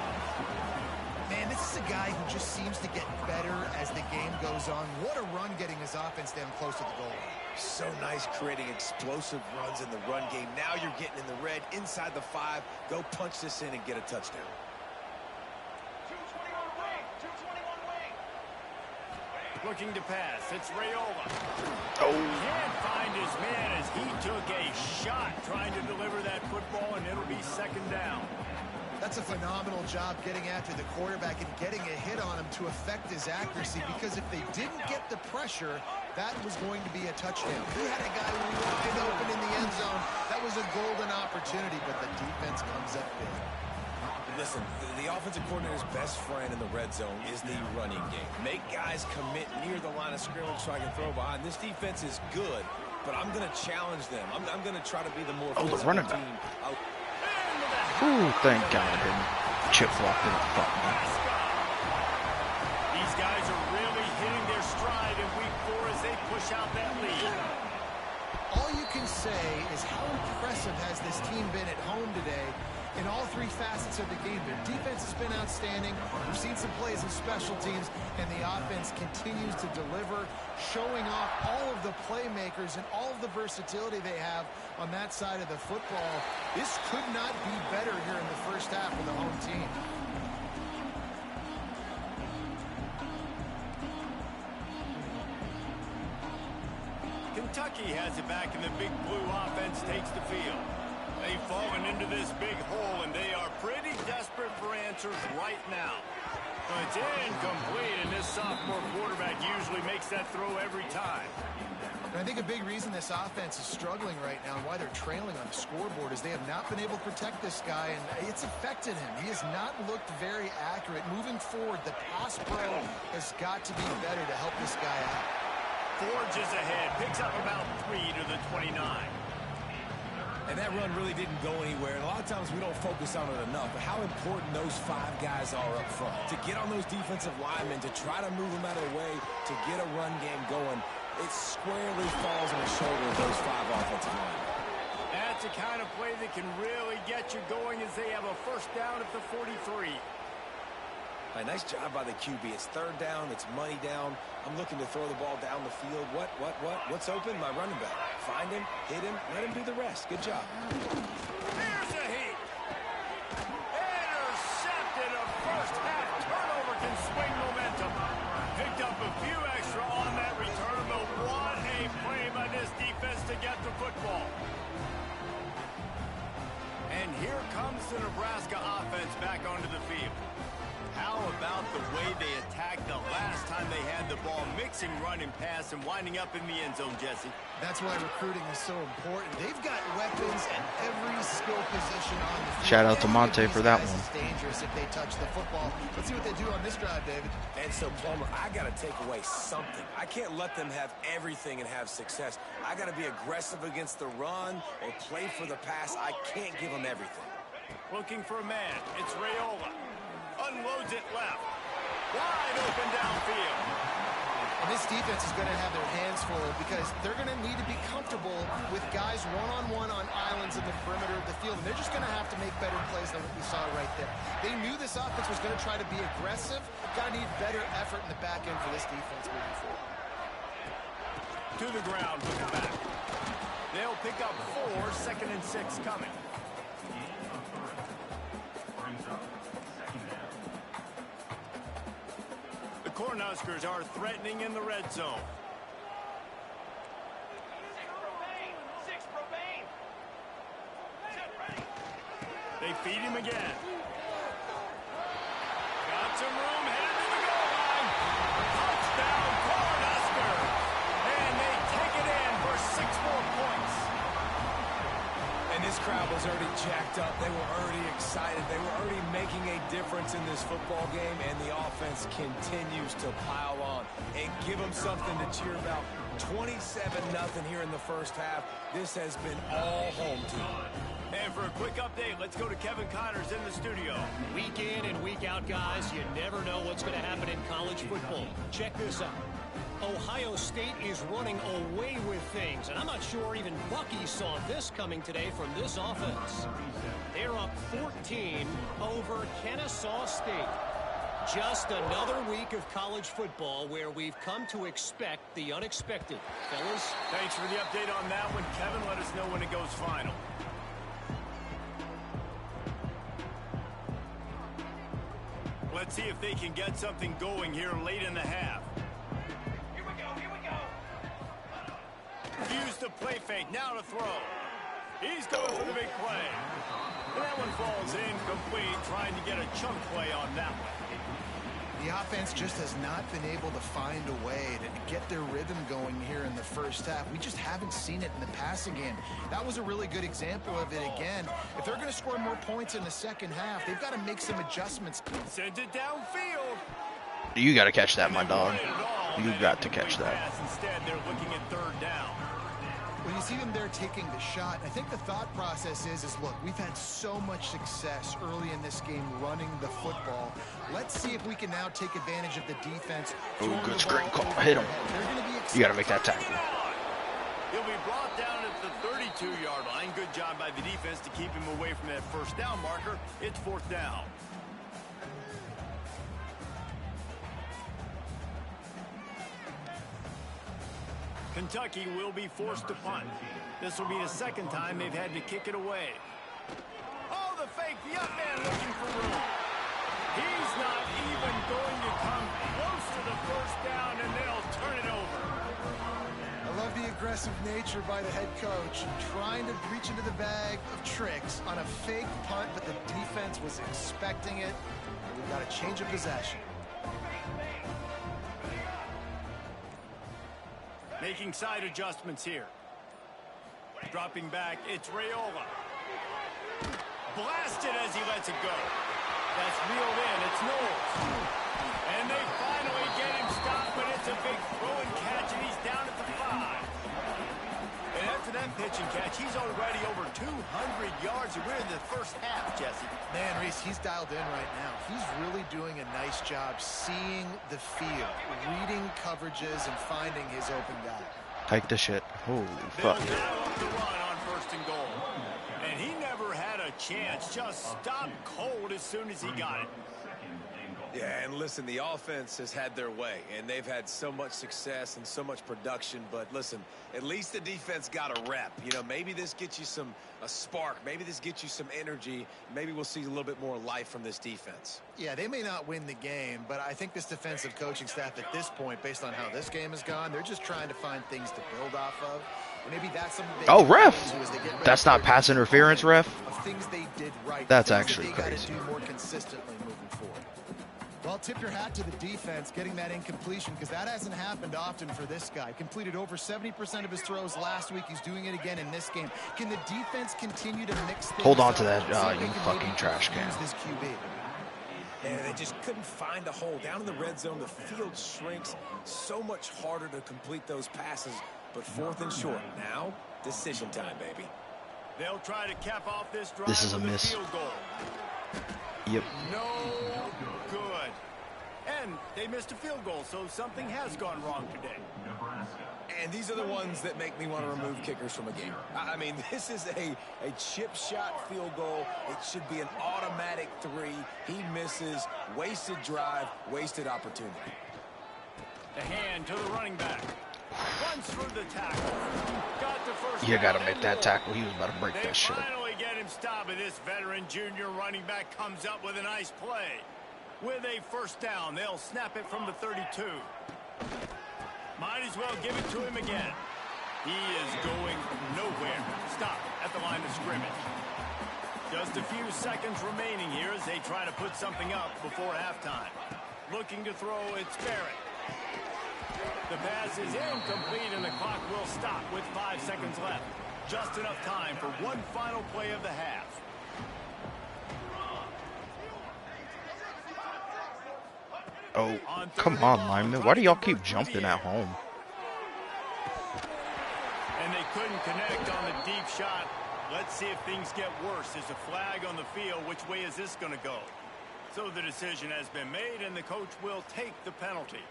Man, this is a guy who just seems to get better as the game goes on. What a run getting his offense down close to the goal.
So nice creating explosive runs in the run game. Now you're getting in the red inside the 5. Go punch this in and get a touchdown.
Looking to pass. It's Raiola.
Oh.
Can't find his man as he took a shot trying to deliver that football, and it'll be 2nd down.
That's a phenomenal job getting after the quarterback and getting a hit on him to affect his accuracy, because if they didn't get the pressure, that was going to be a touchdown. He had a guy wide open in the end zone. That was a golden opportunity, but the defense comes up big.
Listen, the offensive coordinator's best friend in the red zone is the running game. Make guys commit near the line of scrimmage so I can throw behind. This defense is good, but I'm going to challenge them. I'm going to try to be the more physical
the running back.
team.
Ooh, thank God. Chip block didn't fuck me.
These guys are really hitting their stride in week 4 as they push out that lead.
All you can say is how impressive has this team been at home today in all 3 facets of the game. Their defense has been outstanding. We've seen some plays in special teams, and the offense continues to deliver, showing off all of the playmakers and all of the versatility they have on that side of the football. This could not be better here in the first half for the home team.
Kentucky has it back, and the big blue offense takes the field. They've fallen into this big hole, and they are pretty desperate for answers right now. It's incomplete, and this sophomore quarterback usually makes that throw every time.
And I think a big reason this offense is struggling right now and why they're trailing on the scoreboard is they have not been able to protect this guy, and it's affected him. He has not looked very accurate. Moving forward, the pass pro has got to be better to help this guy out.
Forges ahead, picks up about 3 to the 29.
And that run really didn't go anywhere. And a lot of times we don't focus on it enough. But how important those 5 guys are up front. To get on those defensive linemen, to try to move them out of the way, to get a run game going, it squarely falls on the shoulder of those 5 offensive linemen.
That's a kind of play that can really get you going as they have a first down at the 43.
A nice job by the QB. It's 3rd down. It's money down. I'm looking to throw the ball down the field. What's open? My running back. Find him, hit him, let him do the rest. Good job.
Here's a heat. Intercepted. A first half turnover can swing momentum. Picked up a few extra on that return, but what a play by this defense to get the football. And here comes the Nebraska offense back onto the field. How about the way they attacked the last time they had the ball, mixing run and pass and winding up in the end zone, Jesse?
That's why recruiting is so important. They've got weapons at every skill position on the field.
Shout out to Monte for that one.
It's dangerous if they touch the football. Let's see what they do on this drive, David.
And so, Plummer, I got to take away something. I can't let them have everything and have success. I got to be aggressive against the run or play for the pass. I can't give them everything.
Looking for a man. It's Raiola. Unloads it left. Wide open downfield.
And this defense is going to have their hands full because they're going to need to be comfortable with guys one-on-one on islands in the perimeter of the field. And they're just going to have to make better plays than what we saw right there. They knew this offense was going to try to be aggressive. Got to need better effort in the back end for this defense moving forward.
To the ground with the back. They'll pick up 4, 2nd and 6 coming. The Cornhuskers are threatening in the red zone. They feed him again. Got some room, headed to the goal line. Touchdown, Cornhuskers. And they take it in for 6 more points.
And this crowd was already jacked up. They were already excited. They were already making a difference in this football game, and the offense continues to pile on and give them something to cheer about. 27-0 here in the first half. This has been all home team.
And for a quick update, let's go to Kevin Connors in the studio.
Week in and week out, guys, you never know what's going to happen in college football. Check this out. Ohio State is running away with things, and I'm not sure even Bucky saw this coming today from this offense. They're up 14 over Kennesaw State. Just another week of college football where we've come to expect the unexpected. Fellas?
Thanks for the update on that one, Kevin. Let us know when it goes final. Let's see if they can get something going here late in the half.
Here we go.
Used to play fake, now to throw. He's going for the big play. And that one falls incomplete, trying to get a chunk play on that one.
The offense just has not been able to find a way to get their rhythm going here in the first half. We just haven't seen it in the passing game. That was a really good example of it again. If they're going to score more points in the second half, they've got to make some adjustments.
Sent it downfield.
You got to catch that, my dog. You got to catch that.
Instead, they're looking at 3rd down.
Well, you see them there taking the shot. I think the thought process is look, we've had so much success early in this game running the football. Let's see if we can now take advantage of the defense.
Oh, good screen call. Hit him. You got to make that tackle.
He'll be brought down at the 32-yard line. Good job by the defense to keep him away from that 1st down marker. It's 4th down. Kentucky will be forced to punt. This will be the 2nd time they've had to kick it away. Oh, the fake, the up man looking for room. He's not even going to come close to the 1st down, and they'll turn it over.
I love the aggressive nature by the head coach, trying to reach into the bag of tricks on a fake punt, but the defense was expecting it. We've got a change of possession.
Making side adjustments here. Dropping back, it's Raiola. Blasted as he lets it go. That's reeled in, it's Knowles. And they finally get him stopped, but it's a big throw and catch, and he's down at the 5. And after that pitch and catch, he's already over 200 yards, and we're in the first half, Jesse.
Man, Reese, he's dialed in right now. He's really doing a nice job seeing the field, reading coverages, and finding his open guy.
Take the shit. Holy
They'll
fuck.
dial up the run on 1st and goal. And he never had a chance, just stopped cold as soon as he got it.
Yeah, and listen, the offense has had their way, and they've had so much success and so much production. But listen, at least the defense got a rep. You know, maybe this gets you a spark. Maybe this gets you some energy. Maybe we'll see a little bit more life from this defense.
Yeah, they may not win the game, but I think this defensive coaching staff at this point, based on how this game has gone, they're just trying to find things to build off of. And maybe that's something they
ref! That's not pass interference, ref.
Of things they did right.
That's actually
they
crazy.
Gotta do more consistently moving forward. Well, tip your hat to the defense getting that incompletion, because that hasn't happened often for this guy. Completed over 70% of his throws last week. He's doing it again in this game. Can the defense continue to mix things
Hold on to
up
that,
so they
you
can
fucking
maybe
trash can.
use this QB?
And they just couldn't find a hole. Down in the red zone, the field shrinks. So much harder to complete those passes. But 4th and short. Now, decision time, baby.
They'll try to cap off this drive.
This is a
with
miss.
field goal.
Yep.
No good. again, they missed a field goal, so something has gone wrong today.
And these are the ones that make me want to remove kickers from a game. I mean, this is a chip shot field goal. It should be an automatic 3. He misses. Wasted drive, wasted opportunity.
The hand to the running back. Runs through the tackle. Got the first.
You gotta make that tackle. He was about to break
They
that shit.
finally get him stopped, and this veteran junior running back comes up with a nice play. With a first down, they'll snap it from the 32. Might as well give it to him again. He is going nowhere. Stop at the line of scrimmage. Just a few seconds remaining here as they try to put something up before halftime. Looking to throw, it's Barrett. The pass is incomplete, and the clock will stop with 5 seconds left. Just enough time for one final play of the half.
Oh, come on, lineman. Why do y'all keep jumping at home?
And they couldn't connect on the deep shot. Let's see if things get worse. There's a flag on the field. Which way is this going to go? So the decision has been made, and the coach will take the penalty.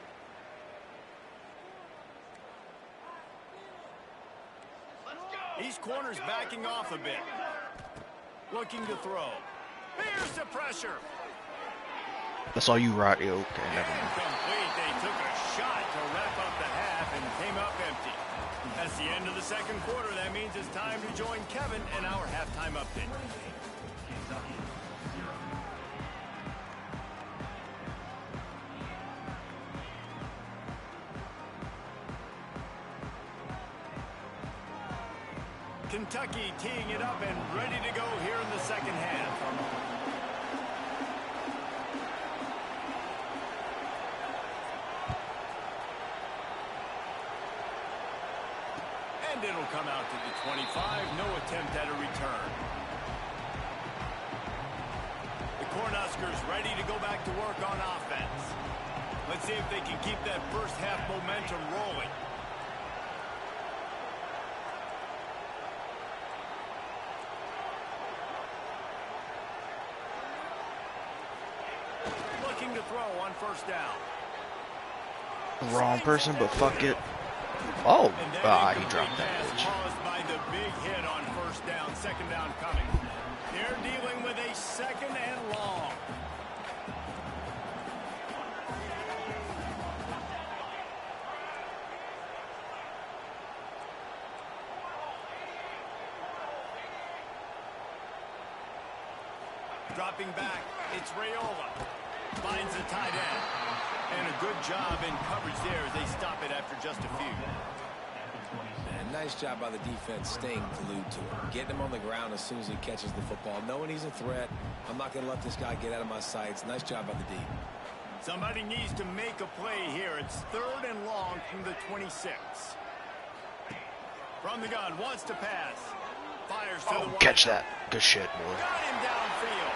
These corners backing off a bit. Looking to throw. Here's the pressure.
That's all you, right? Okay, never mind.
Incomplete. They took a shot to wrap up the half and came up empty. That's the end of the second quarter. That means it's time to join Kevin in our halftime update. Kentucky teeing it up and ready to go here in the second half. And it'll come out to the 25. No attempt at a return. The Cornhuskers ready to go back to work on offense. Let's see if they can keep that first half momentum rolling. Looking to throw on first down.
Wrong person, but fuck it. Oh, he dropped that bitch.
Caused by the big hit on first down, second down coming. They're dealing with a second and long. Dropping back, it's Raiola. Finds the tight end. And a good job in coverage there as they stop it after just a few.
And nice job by the defense staying glued to him. Getting him on the ground as soon as he catches the football. Knowing he's a threat. I'm not going to let this guy get out of my sights. Nice job by the D.
Somebody needs to make a play here. It's third and long from the 26. From the gun, wants to pass. Fires to the wide.
Catch that. Good shit, boy.
Got him downfield.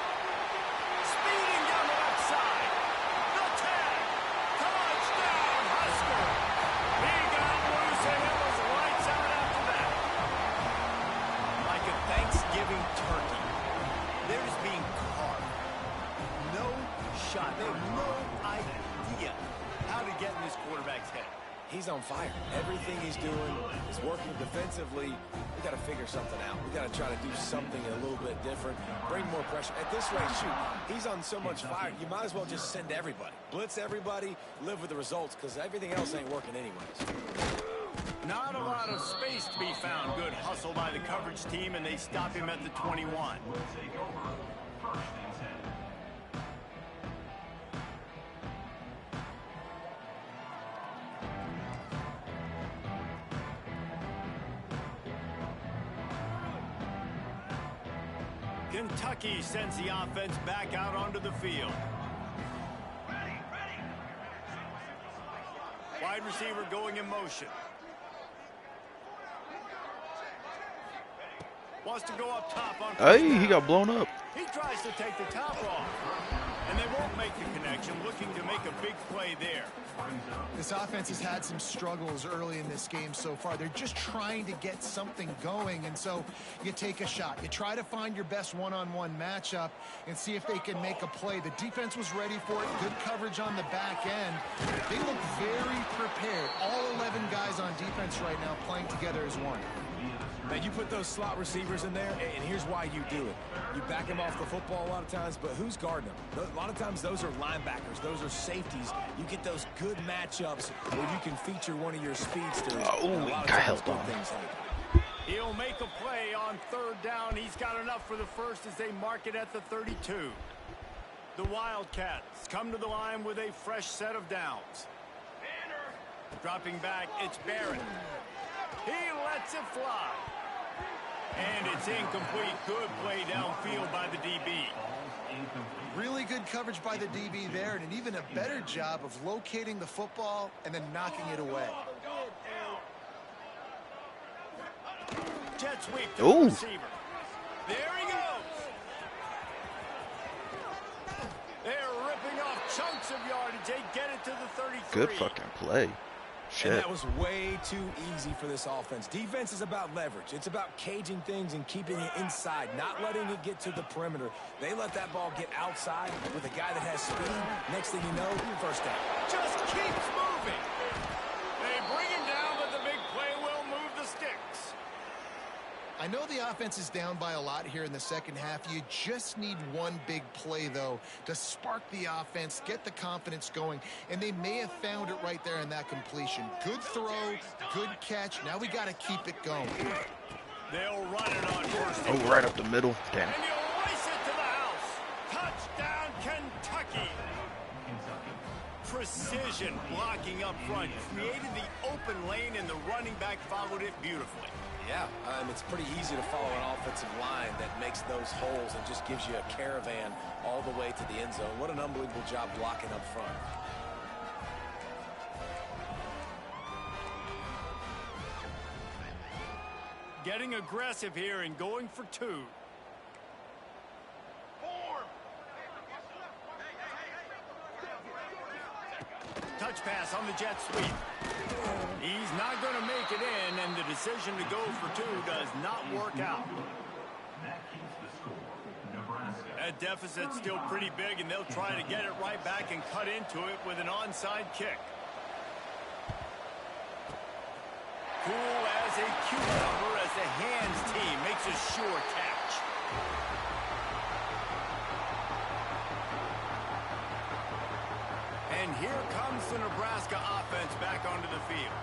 Speeding down the left side. The tag. Touchdown, Husker. He got loose and it was lights out after that. Like a Thanksgiving turkey. They're just being carved. No shot. They have no idea how to get in this quarterback's head.
He's on fire. Everything he's doing is working defensively. We got to figure something out. We got to try to do something a little bit different. Bring more pressure. At this rate, shoot, he's on so much fire. You might as well just send everybody. Blitz everybody, live with the results, because everything else ain't working anyways.
Not a lot of space to be found. Good hustle by the coverage team, and they stop him at the 21. Kentucky sends the offense back out onto the field. Wide receiver going in motion. Wants to go up top on.
Hey, he got blown up.
He tries to take the top off. And they won't make the connection, looking to make a big play there.
This offense has had some struggles early in this game so far. They're just trying to get something going, and so you take a shot. You try to find your best one-on-one matchup and see if they can make a play. The defense was ready for it. Good coverage on the back end. They look very prepared. All 11 guys on defense right now playing together as one.
Now, you put those slot receivers in there, and here's why you do it. You back them off the football a lot of times, but who's guarding them? A lot of times those are linebackers. Those are safeties. You get those good matchups where you can feature one of your speedsters.
Oh, he got held on.
He'll make a play on third down. He's got enough for the first as they mark it at the 32. The Wildcats come to the line with a fresh set of downs. Dropping back, it's Barrett. He lets it fly. And it's incomplete. Good play downfield by the DB.
Really good coverage by the DB there, and an even a better job of locating the football and then knocking it away.
Jet sweep to the receiver. There he goes. They're ripping off chunks of yardage. They get it to the 33.
Good fucking play. Shit.
And that was way too easy for this offense. Defense is about leverage. It's about caging things and keeping it inside, not letting it get to the perimeter. They let that ball get outside with a guy that has speed. Next thing you know, first down.
Just keeps moving. They bring him down, but the big play will move the sticks.
I know the offense is down by a lot here in the second half. You just need one big play, though, to spark the offense, get the confidence going, and they may have found it right there in that completion. Good throw, good catch. Now we got to keep it going.
They'll run it on first.
Oh, right up the middle. Damn.
And you'll race it to the house. Touchdown, Kentucky. Precision blocking up front, created the open lane, and the running back followed it beautifully.
Yeah, it's pretty easy to follow an offensive line that makes those holes and just gives you a caravan all the way to the end zone. What an unbelievable job blocking up front.
Getting aggressive here and going for two. Touch pass on the jet sweep. He's not going to make it in, and the decision to go for two does not work out. That deficit's still pretty big, and they'll try to get it right back and cut into it with an onside kick. Cool as a cucumber as the hands team makes a sure catch. And here comes the Nebraska offense back onto the field.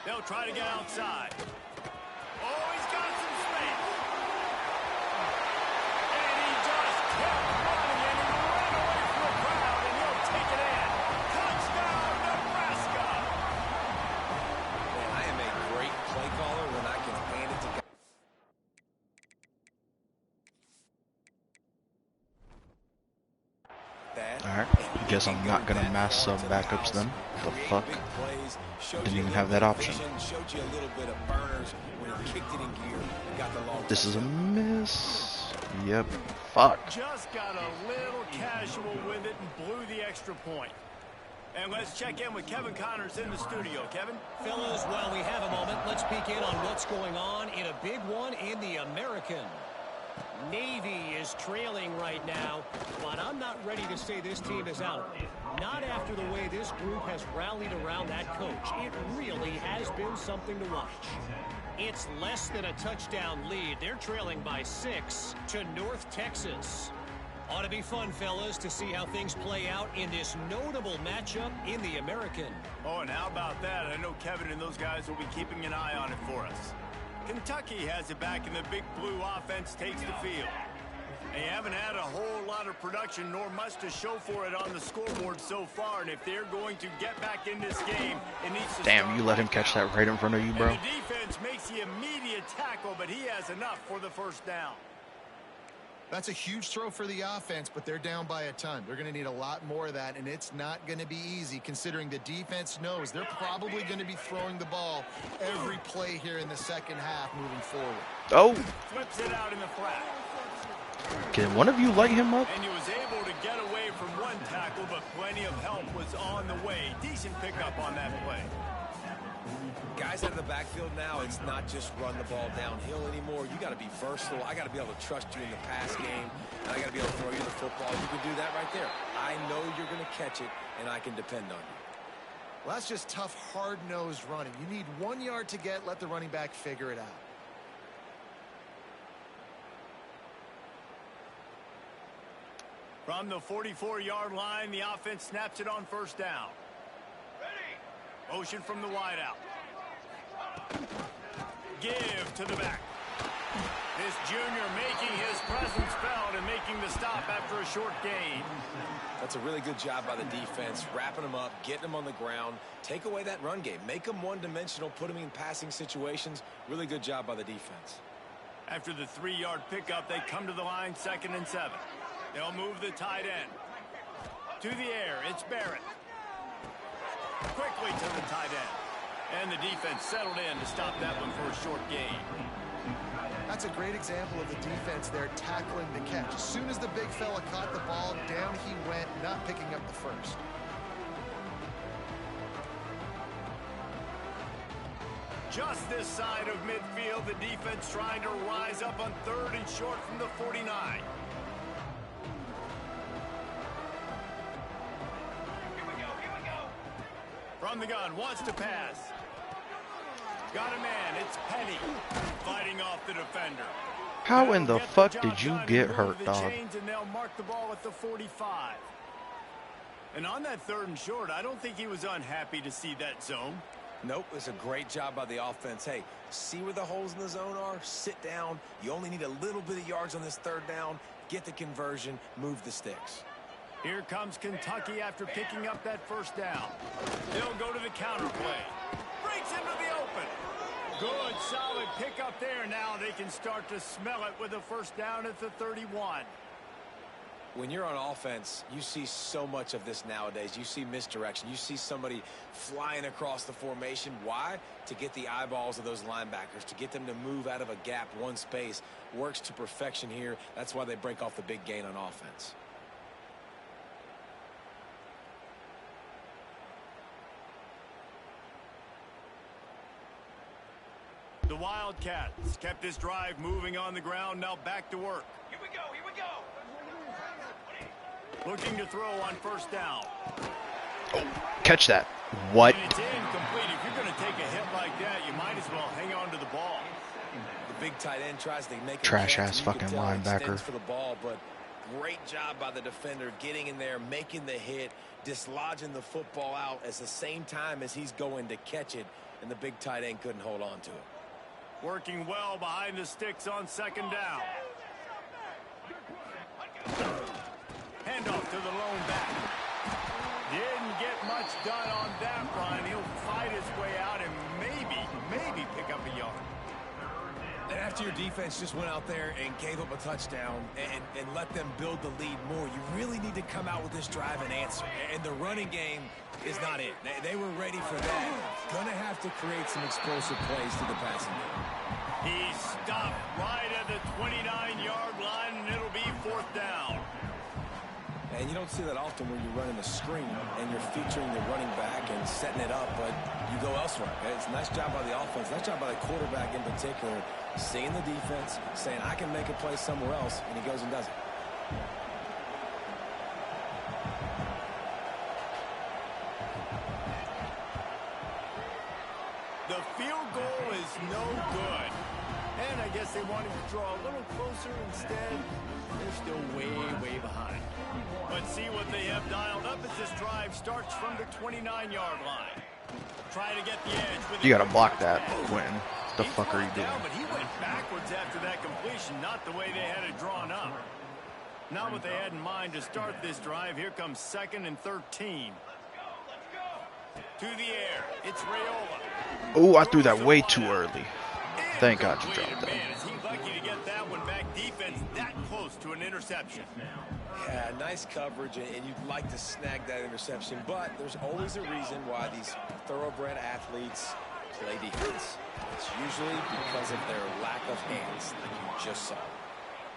They'll try to get outside. Oh, he's got some space. And he just kept running, and he ran away from the crowd, and he'll take it in. Touchdown, Nebraska.
Man, I am a great play caller when I can hand it to guys.
Alright, I guess I'm not gonna mass sub backups then. The fuck? Didn't even have that option. This is a miss. Yep. Fuck.
Just got a little casual with it and blew the extra point. And let's check in with Kevin Connors in the studio. Kevin?
Fellas, while we have a moment, let's peek in on what's going on in a big one in the American. Navy is trailing right now, but I'm not ready to say this team is out. Not after the way this group has rallied around that coach. It really has been something to watch. It's less than a touchdown lead. They're trailing by 6 to North Texas. Ought to be fun, fellas, to see how things play out in this notable matchup in the American.
Oh, and how about that? I know Kevin and those guys will be keeping an eye on it for us. Kentucky has it back, and the big blue offense takes the field. They haven't had a whole lot of production, nor much to show for it on the scoreboard so far, and if they're going to get back in this game, it needs to
Damn, you let him catch that right in front of you, bro.
And the defense makes the immediate tackle, but he has enough for the first down.
That's a huge throw for the offense, but they're down by a ton. They're going to need a lot more of that, and it's not going to be easy considering the defense knows they're probably going to be throwing the ball every play here in the second half moving forward.
Oh.
Flips it out in the flat.
Can one of you light him up?
And he was able to get away from one tackle, but plenty of help was on the way. Decent pickup on that play.
Guys out of the backfield now, it's not just run the ball downhill anymore. You got to be versatile. I got to be able to trust you in the pass game, and I got to be able to throw you the football. You can do that right there. I know you're going to catch it, and I can depend on you.
Well, that's just tough, hard-nosed running. You need 1 yard to get, let the running back figure it out.
From the 44-yard line, the offense snaps it on first down. Motion from the wideout. Give to the back. This junior making his presence felt and making the stop after a short gain.
That's a really good job by the defense, wrapping them up, getting them on the ground, take away that run game, make them one-dimensional, put them in passing situations. Really good job by the defense.
After the 3-yard pickup, they come to the line 2nd and 7. They'll move the tight end. To the air, it's Barrett. Quickly to the tight end. And the defense settled in to stop that one for a short gain.
That's a great example of the defense there tackling the catch. As soon as the big fella caught the ball, down he went, not picking up the first.
Just this side of midfield, the defense trying to rise up on 3rd and short from the 49. From the gun, wants to pass. Got a man, it's Penny. Fighting off the defender.
How in the fuck did you get hurt, dog?
And they'll mark the ball at the 45. And on that 3rd and short, I don't think he was unhappy to see that zone.
Nope, it's a great job by the offense. Hey, see where the holes in the zone are? Sit down. You only need a little bit of yards on this 3rd down. Get the conversion, move the sticks.
Here comes Kentucky after picking up that 1st down. They'll go to the counter play. Breaks into the open. Good, solid pickup there. Now they can start to smell it with a 1st down at the 31.
When you're on offense, you see so much of this nowadays. You see misdirection. You see somebody flying across the formation. Why? To get the eyeballs of those linebackers, to get them to move out of a gap, one space. Works to perfection here. That's why they break off the big gain on offense.
The Wildcats kept this drive moving on the ground. Now back to work.
Here we go. Here we go.
Looking to throw on 1st down.
Oh, catch that. What?
And it's incomplete. If you're going to take a hit like that, you might as well hang on to the ball.
The big tight end tries to make a
trash-ass fucking linebacker.
For the ball, but great job by the defender getting in there, making the hit, dislodging the football out at the same time as he's going to catch it, and the big tight end couldn't hold on to it.
Working well behind the sticks on 2nd down. Handoff to the lone back. Didn't get much done on that run. He'll fight his way out and maybe pick up a yard.
And after your defense just went out there and gave up a touchdown and let them build the lead more, you really need to come out with this drive and answer. And the running game is not it. They were ready for that. Gonna have to create some explosive plays to the passing game.
He stopped right at the 29-yard line, and it'll be 4th down.
And you don't see that often when you're running a screen and you're featuring the running back and setting it up, but you go elsewhere. It's a nice job by the offense, nice job by the quarterback in particular, seeing the defense, saying, I can make a play somewhere else, and he goes and does it.
The field goal is no good. And I guess they wanted to draw a little closer instead. They're still way behind. But see what they have dialed up as this drive starts from the 29-yard line. Try to get the edge. With
You gotta block that, Quentin. The fuck are you doing?
But he went backwards after that completion, not the way they had it drawn up. Not what they had in mind to start this drive. Here comes 2nd and 13. To the air, it's Raiola.
Oh, I threw that way too early. Thank God you dropped that.
Man, is he lucky to get that one back. Defense that close to to an interception.
Yeah, nice coverage, and you'd like to snag that interception, but there's always a reason why these thoroughbred athletes play defense. It's usually because of their lack of hands, like you just saw.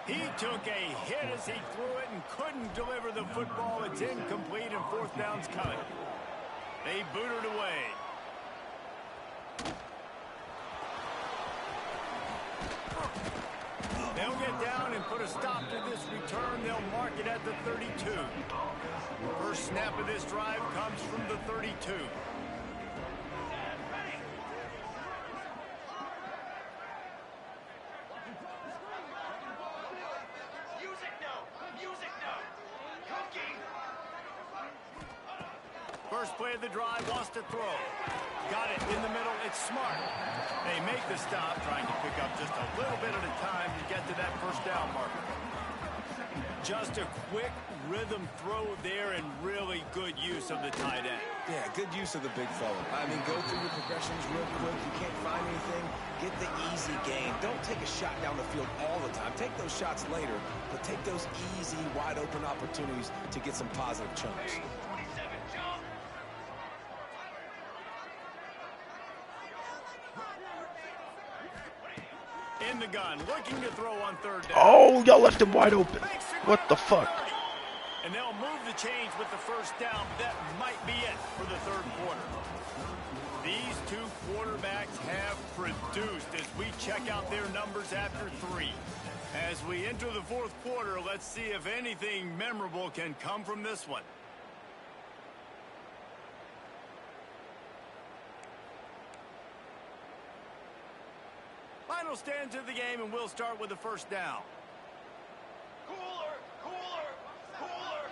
He took a hit as he threw it and couldn't deliver the football. It's incomplete and fourth down's coming. They boot it away. They'll get down and put a stop to this return. They'll mark it at the 32. First snap of this drive comes from the 32. First play of the drive, wants to throw. Got it in the middle, it's smart. They make the stop, trying to pick up just a little bit at a time to get to that first down marker. Just a quick rhythm throw there and really good use of the tight end.
Yeah, good use of the big fella. I mean, go through your progressions real quick. You can't find anything, get the easy gain. Don't take a shot down the field all the time. Take those shots later, but take those easy, wide-open opportunities to get some positive chunks.
In the gun, looking to throw on third down.
Oh, y'all left him wide open. What the fuck?
And they'll move the change with the first down. That might be it for the third quarter. These two quarterbacks have produced as we check out their numbers after 3. As we enter the fourth quarter, let's see if anything memorable can come from this one. Final stands of the game, and we'll start with the first down.
Cooler, cooler, cooler.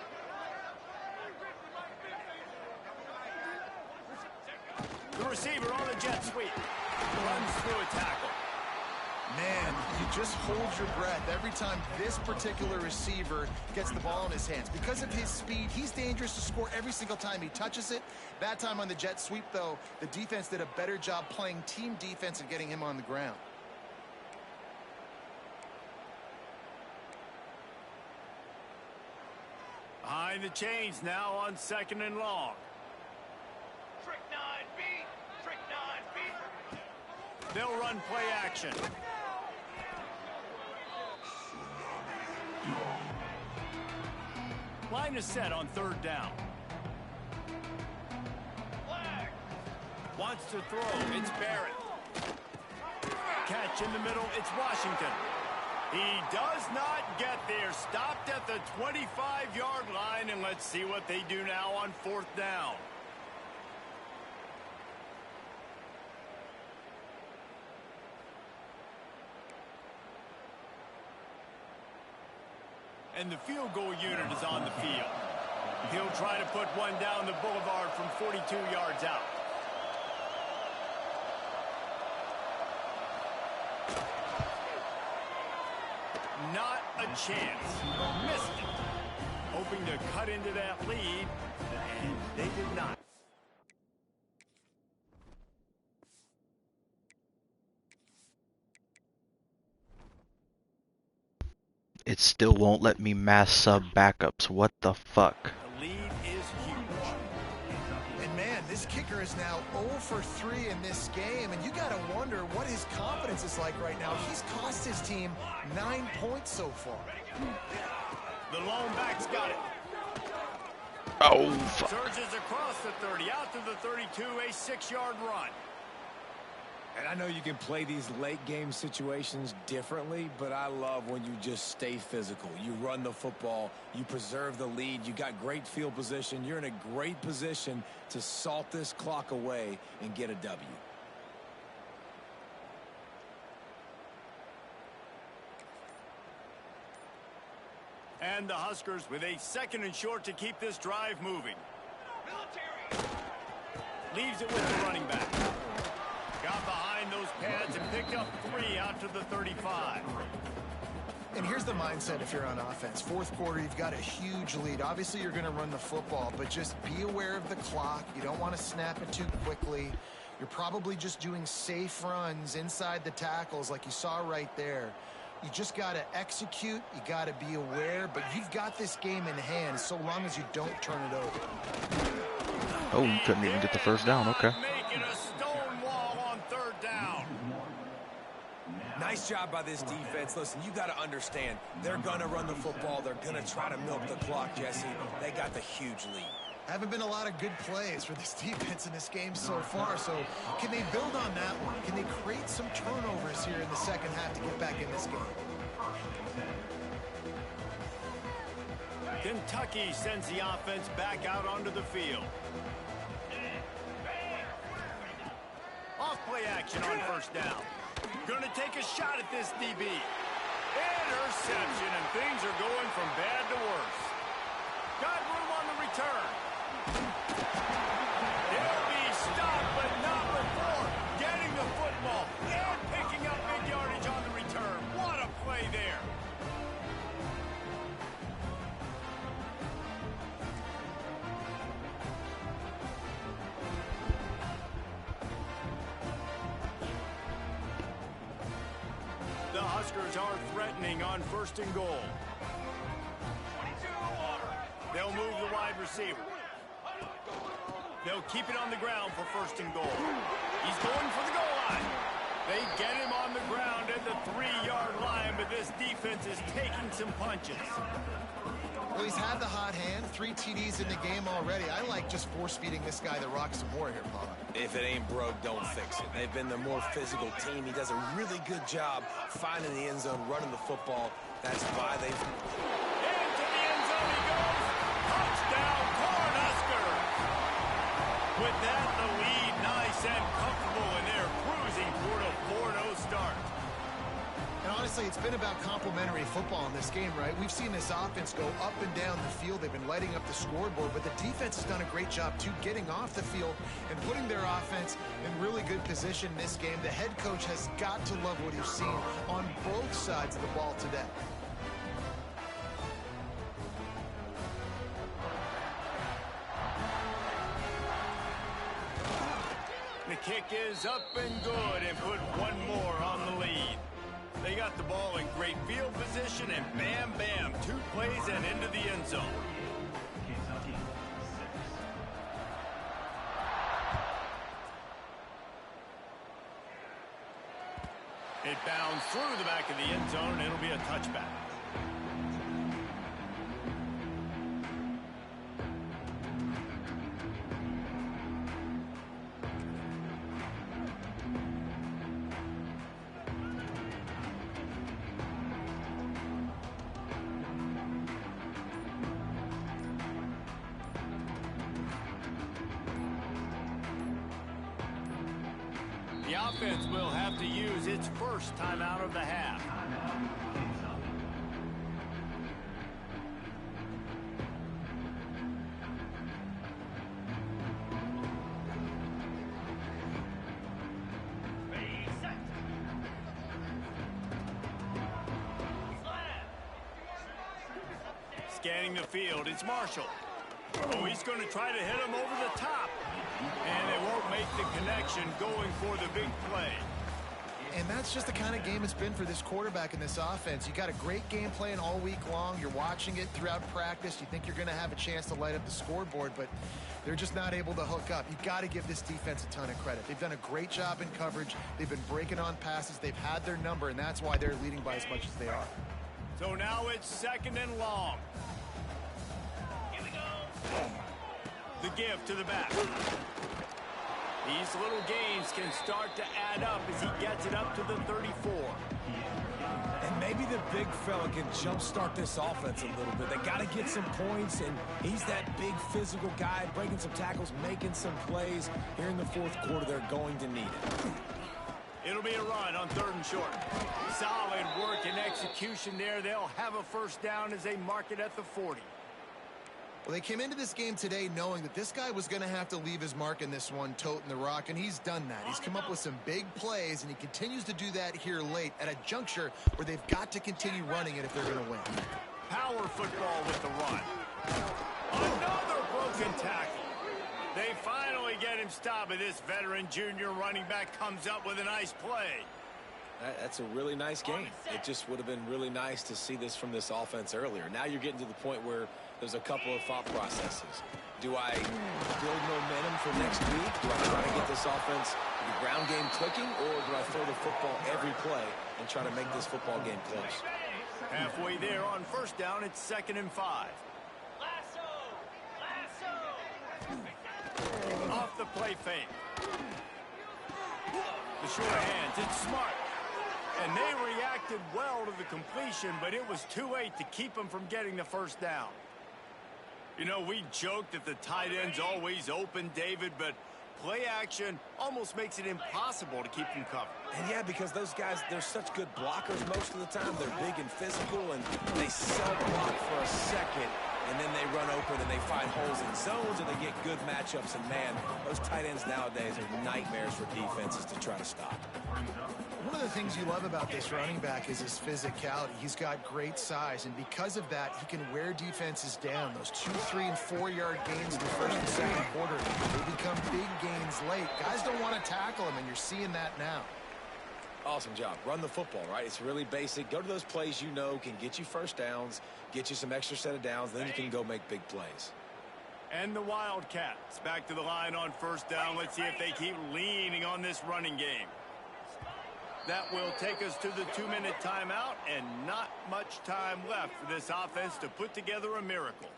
The receiver on the jet sweep runs through a tackle.
Man, you just hold your breath every time this particular receiver gets the ball in his hands. Because of his speed, he's dangerous to score every single time he touches it. That time on the jet sweep, though, the defense did a better job playing team defense and getting him on the ground.
Behind the chains now on 2nd and long.
Trick 9B, trick 9B.
They'll run play action. Line is set on third down.
Flag.
Wants to throw, it's Barrett. Catch in the middle, it's Washington. He does not get there. Stopped at the 25-yard line, and let's see what they do now on fourth down. And the field goal unit is on the field. He'll try to put one down the boulevard from 42 yards out. Not a chance. Missed it. Hoping to cut into that lead, and they did not.
It still won't let me mass sub backups. What the fuck?
The lead is huge.
And man, this kicker is now 0 for 3 in this game, and you got to wonder what his confidence is like right now. He's cost his team 9 points so far.
The lone back's got it.
Oh, fuck.
Surges across the 30, out to the 32, a 6-yard run.
And I know you can play these late game situations differently, but I love when you just stay physical. You run the football, you preserve the lead, you got great field position, you're in a great position to salt this clock away and get a W.
And the Huskers with a 2nd and short to keep this drive moving.
Military.
Leaves it with the running back. Got behind those pads and picked up 3 out to the 35.
And here's the mindset if you're on offense. Fourth quarter, you've got a huge lead. Obviously, you're going to run the football, but just be aware of the clock. You don't want to snap it too quickly. You're probably just doing safe runs inside the tackles like you saw right there. You just got to execute. You got to be aware, but you've got this game in hand so long as you don't turn it over.
Oh, you couldn't even get the first down. Okay.
Making a stone wall on third down.
Nice job by this defense. Listen, you got to understand, they're going to run the football. They're going to try to milk the clock, Jesse. They got the huge lead.
Haven't been a lot of good plays for this defense in this game so far, so can they build on that one? Can they create some turnovers here in the second half to get back in this game?
Kentucky sends the offense back out onto the field. Off play action on first down. Going to take a shot at this DB. Interception, and things are going from bad to worse. Got room on the return. He'll be stopped, but not before getting the football and picking up big yardage on the return. What a play there. The Huskers are threatening on first and goal. They'll move the wide receiver. They'll keep it on the ground for first and goal. He's going for the goal line. They get him on the ground at the 3-yard line, but this defense is taking some punches.
Well, he's had the hot hand, 3 TDs in the game already. I like just force-feeding this guy the rock some more here, Paul.
If it ain't broke, don't fix it. They've been the more physical team. He does a really good job finding the end zone, running the football. That's why they've...
Into the end zone he goes. Touchdown, Cornhuskers. With that, the lead nice and comfortable, and they're cruising toward a 4-0 start.
And honestly, it's been about complementary football in this game, right? We've seen this offense go up and down the field. They've been lighting up the scoreboard, but the defense has done a great job, too, getting off the field and putting their offense in really good position in this game. The head coach has got to love what he's seen on both sides of the ball today.
The kick is up and good and put one more on the lead. They got the ball in great field position, and bam, bam, 2 plays and into the end zone. It bounds through the back of the end zone, and it'll be a touchback. The offense will have to use its first timeout of the half. Scanning the field, it's Marshall. Oh, he's going to try to hit him over the top. And they won't make the connection going for the big play.
And that's just the kind of game it's been for this quarterback in this offense. You got a great game plan all week long. You're watching it throughout practice. You think you're going to have a chance to light up the scoreboard, but they're just not able to hook up. You've got to give this defense a ton of credit. They've done a great job in coverage. They've been breaking on passes. They've had their number, and that's why they're leading by as much as they are.
So now it's second and long.
Here we go.
The give to the back. These little gains can start to add up as he gets it up to the 34.
And maybe the big fella can jumpstart this offense a little bit. They got to get some points, and he's that big physical guy, breaking some tackles, making some plays. Here in the fourth quarter, they're going to need it.
It'll be a run on third and short. Solid work and execution there. They'll have a first down as they mark it at the 40.
Well, they came into this game today knowing that this guy was going to have to leave his mark in this one, toting the rock, and he's done that. He's come up with some big plays, and he continues to do that here late at a juncture where they've got to continue running it if they're going to win.
Power football with the run. Another broken tackle. They finally get him stopped, but this veteran junior running back comes up with a nice play.
That's a really nice game. It just would have been really nice to see this from this offense earlier. Now you're getting to the point where there's a couple of thought processes. Do I build momentum for next week? Do I try to get this offense, the ground game clicking, or do I throw the football every play and try to make this football game close?
Halfway there on first down, it's 2nd and 5. Off the play fake. The short hands, it's smart. And they reacted well to the completion, but it was too late to keep them from getting the first down. You know, we joked that the tight end's always open, David, but play action almost makes it impossible to keep them covered.
And yeah, because those guys, they're such good blockers most of the time. They're big and physical, and they self-block for a second, and then they run open and they find holes in zones, and they get good matchups. And man, those tight ends nowadays are nightmares for defenses to try to stop.
One of the things you love about this running back is his physicality. He's got great size, and because of that, he can wear defenses down. Those 2, 3, and 4-yard gains in the first and second quarter, they become big gains late. Guys don't want to tackle him, and you're seeing that now.
Awesome job. Run the football, right? It's really basic. Go to those plays you know can get you first downs, get you some extra set of downs, then you can go make big plays.
And the Wildcats back to the line on first down. Let's see if they keep leaning on this running game. That will take us to the 2-minute timeout, and not much time left for this offense to put together a miracle.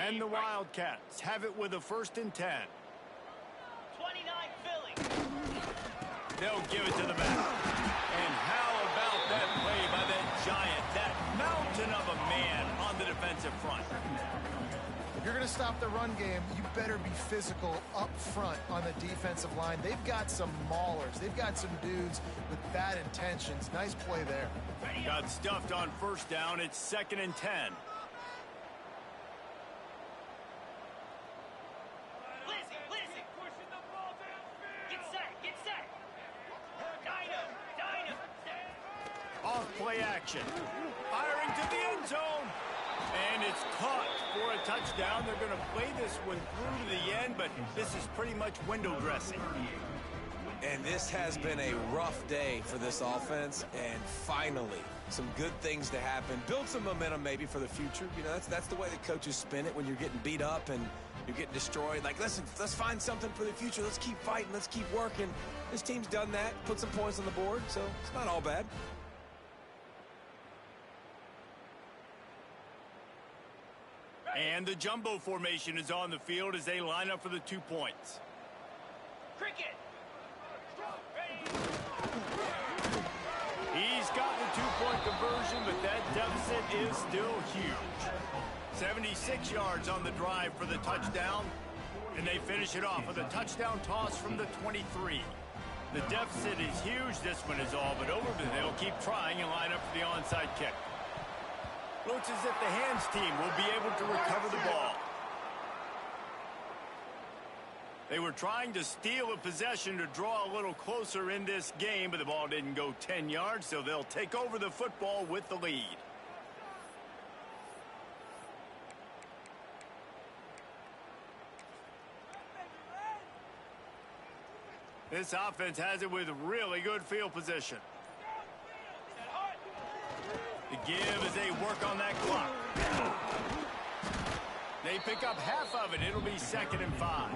And the Wildcats have it with a 1st and 10.
29 Philly.
They'll give it to the back. And how about that play by that giant, that mountain of a man on the defensive front?
If you're going to stop the run game, you better be physical up front on the defensive line. They've got some maulers. They've got some dudes with bad intentions. Nice play there.
Got stuffed on first down. It's 2nd and 10.
Listen. Get set. Dino.
Off play action. Firing to the end zone. And it's caught for a touchdown. They're going to play this one through to the end, but this is pretty much window dressing.
And this has been a rough day for this offense, and finally some good things to happen. Build some momentum maybe for the future. You know, that's the way the coaches spin it when you're getting beat up and you're getting destroyed. Like, listen, let's find something for the future. Let's keep fighting. Let's keep working. This team's done that, put some points on the board, so it's not all bad.
And the jumbo formation is on the field as they line up for the 2 points.
Cricket.
He's got the 2-point conversion, but that deficit is still huge. 76 yards on the drive for the touchdown, and they finish it off with a touchdown toss from the 23. The deficit is huge. This one is all but over, but they'll keep trying and line up for the onside kick. Looks as if the hands team will be able to recover the ball. They were trying to steal a possession to draw a little closer in this game, but the ball didn't go 10 yards, so they'll take over the football with the lead. This offense has it with really good field position. The give as they work on that clock. They pick up half of it. It'll be 2nd and 5.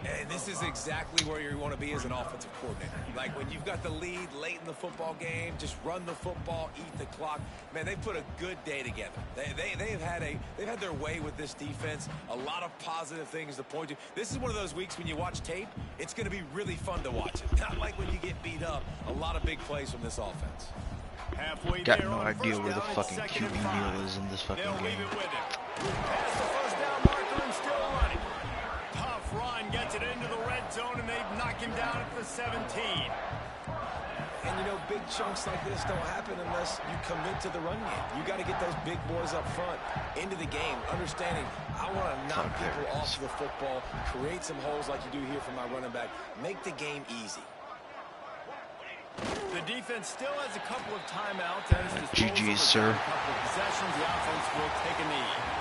And this is exactly where you want to be as an offensive coordinator. Like when you've got the lead late in the football game, just run the football, eat the clock. Man, they put a good day together. They've had their way with this defense. A lot of positive things to point to. This is one of those weeks when you watch tape, it's going to be really fun to watch it. Not like when you get beat up. A lot of big plays from this offense.
Halfway
Got
there
no
on
idea
first
where the
down,
fucking
it's 2nd and
QB
5.
meal is in this fucking
They'll
game.
leave it with him. Past the first down marker and still running. Tough run gets it into the red zone, and they knock him down at the 17.
And, you know, big chunks like this don't happen unless you commit to the run game. You got to get those big boys up front into the game, understanding I want to knock people off the football, create some holes like you do here for my running back, make the game easy.
The defense still has a couple of timeouts.
GG's, sir.
A couple of possessions. The offense will take a knee.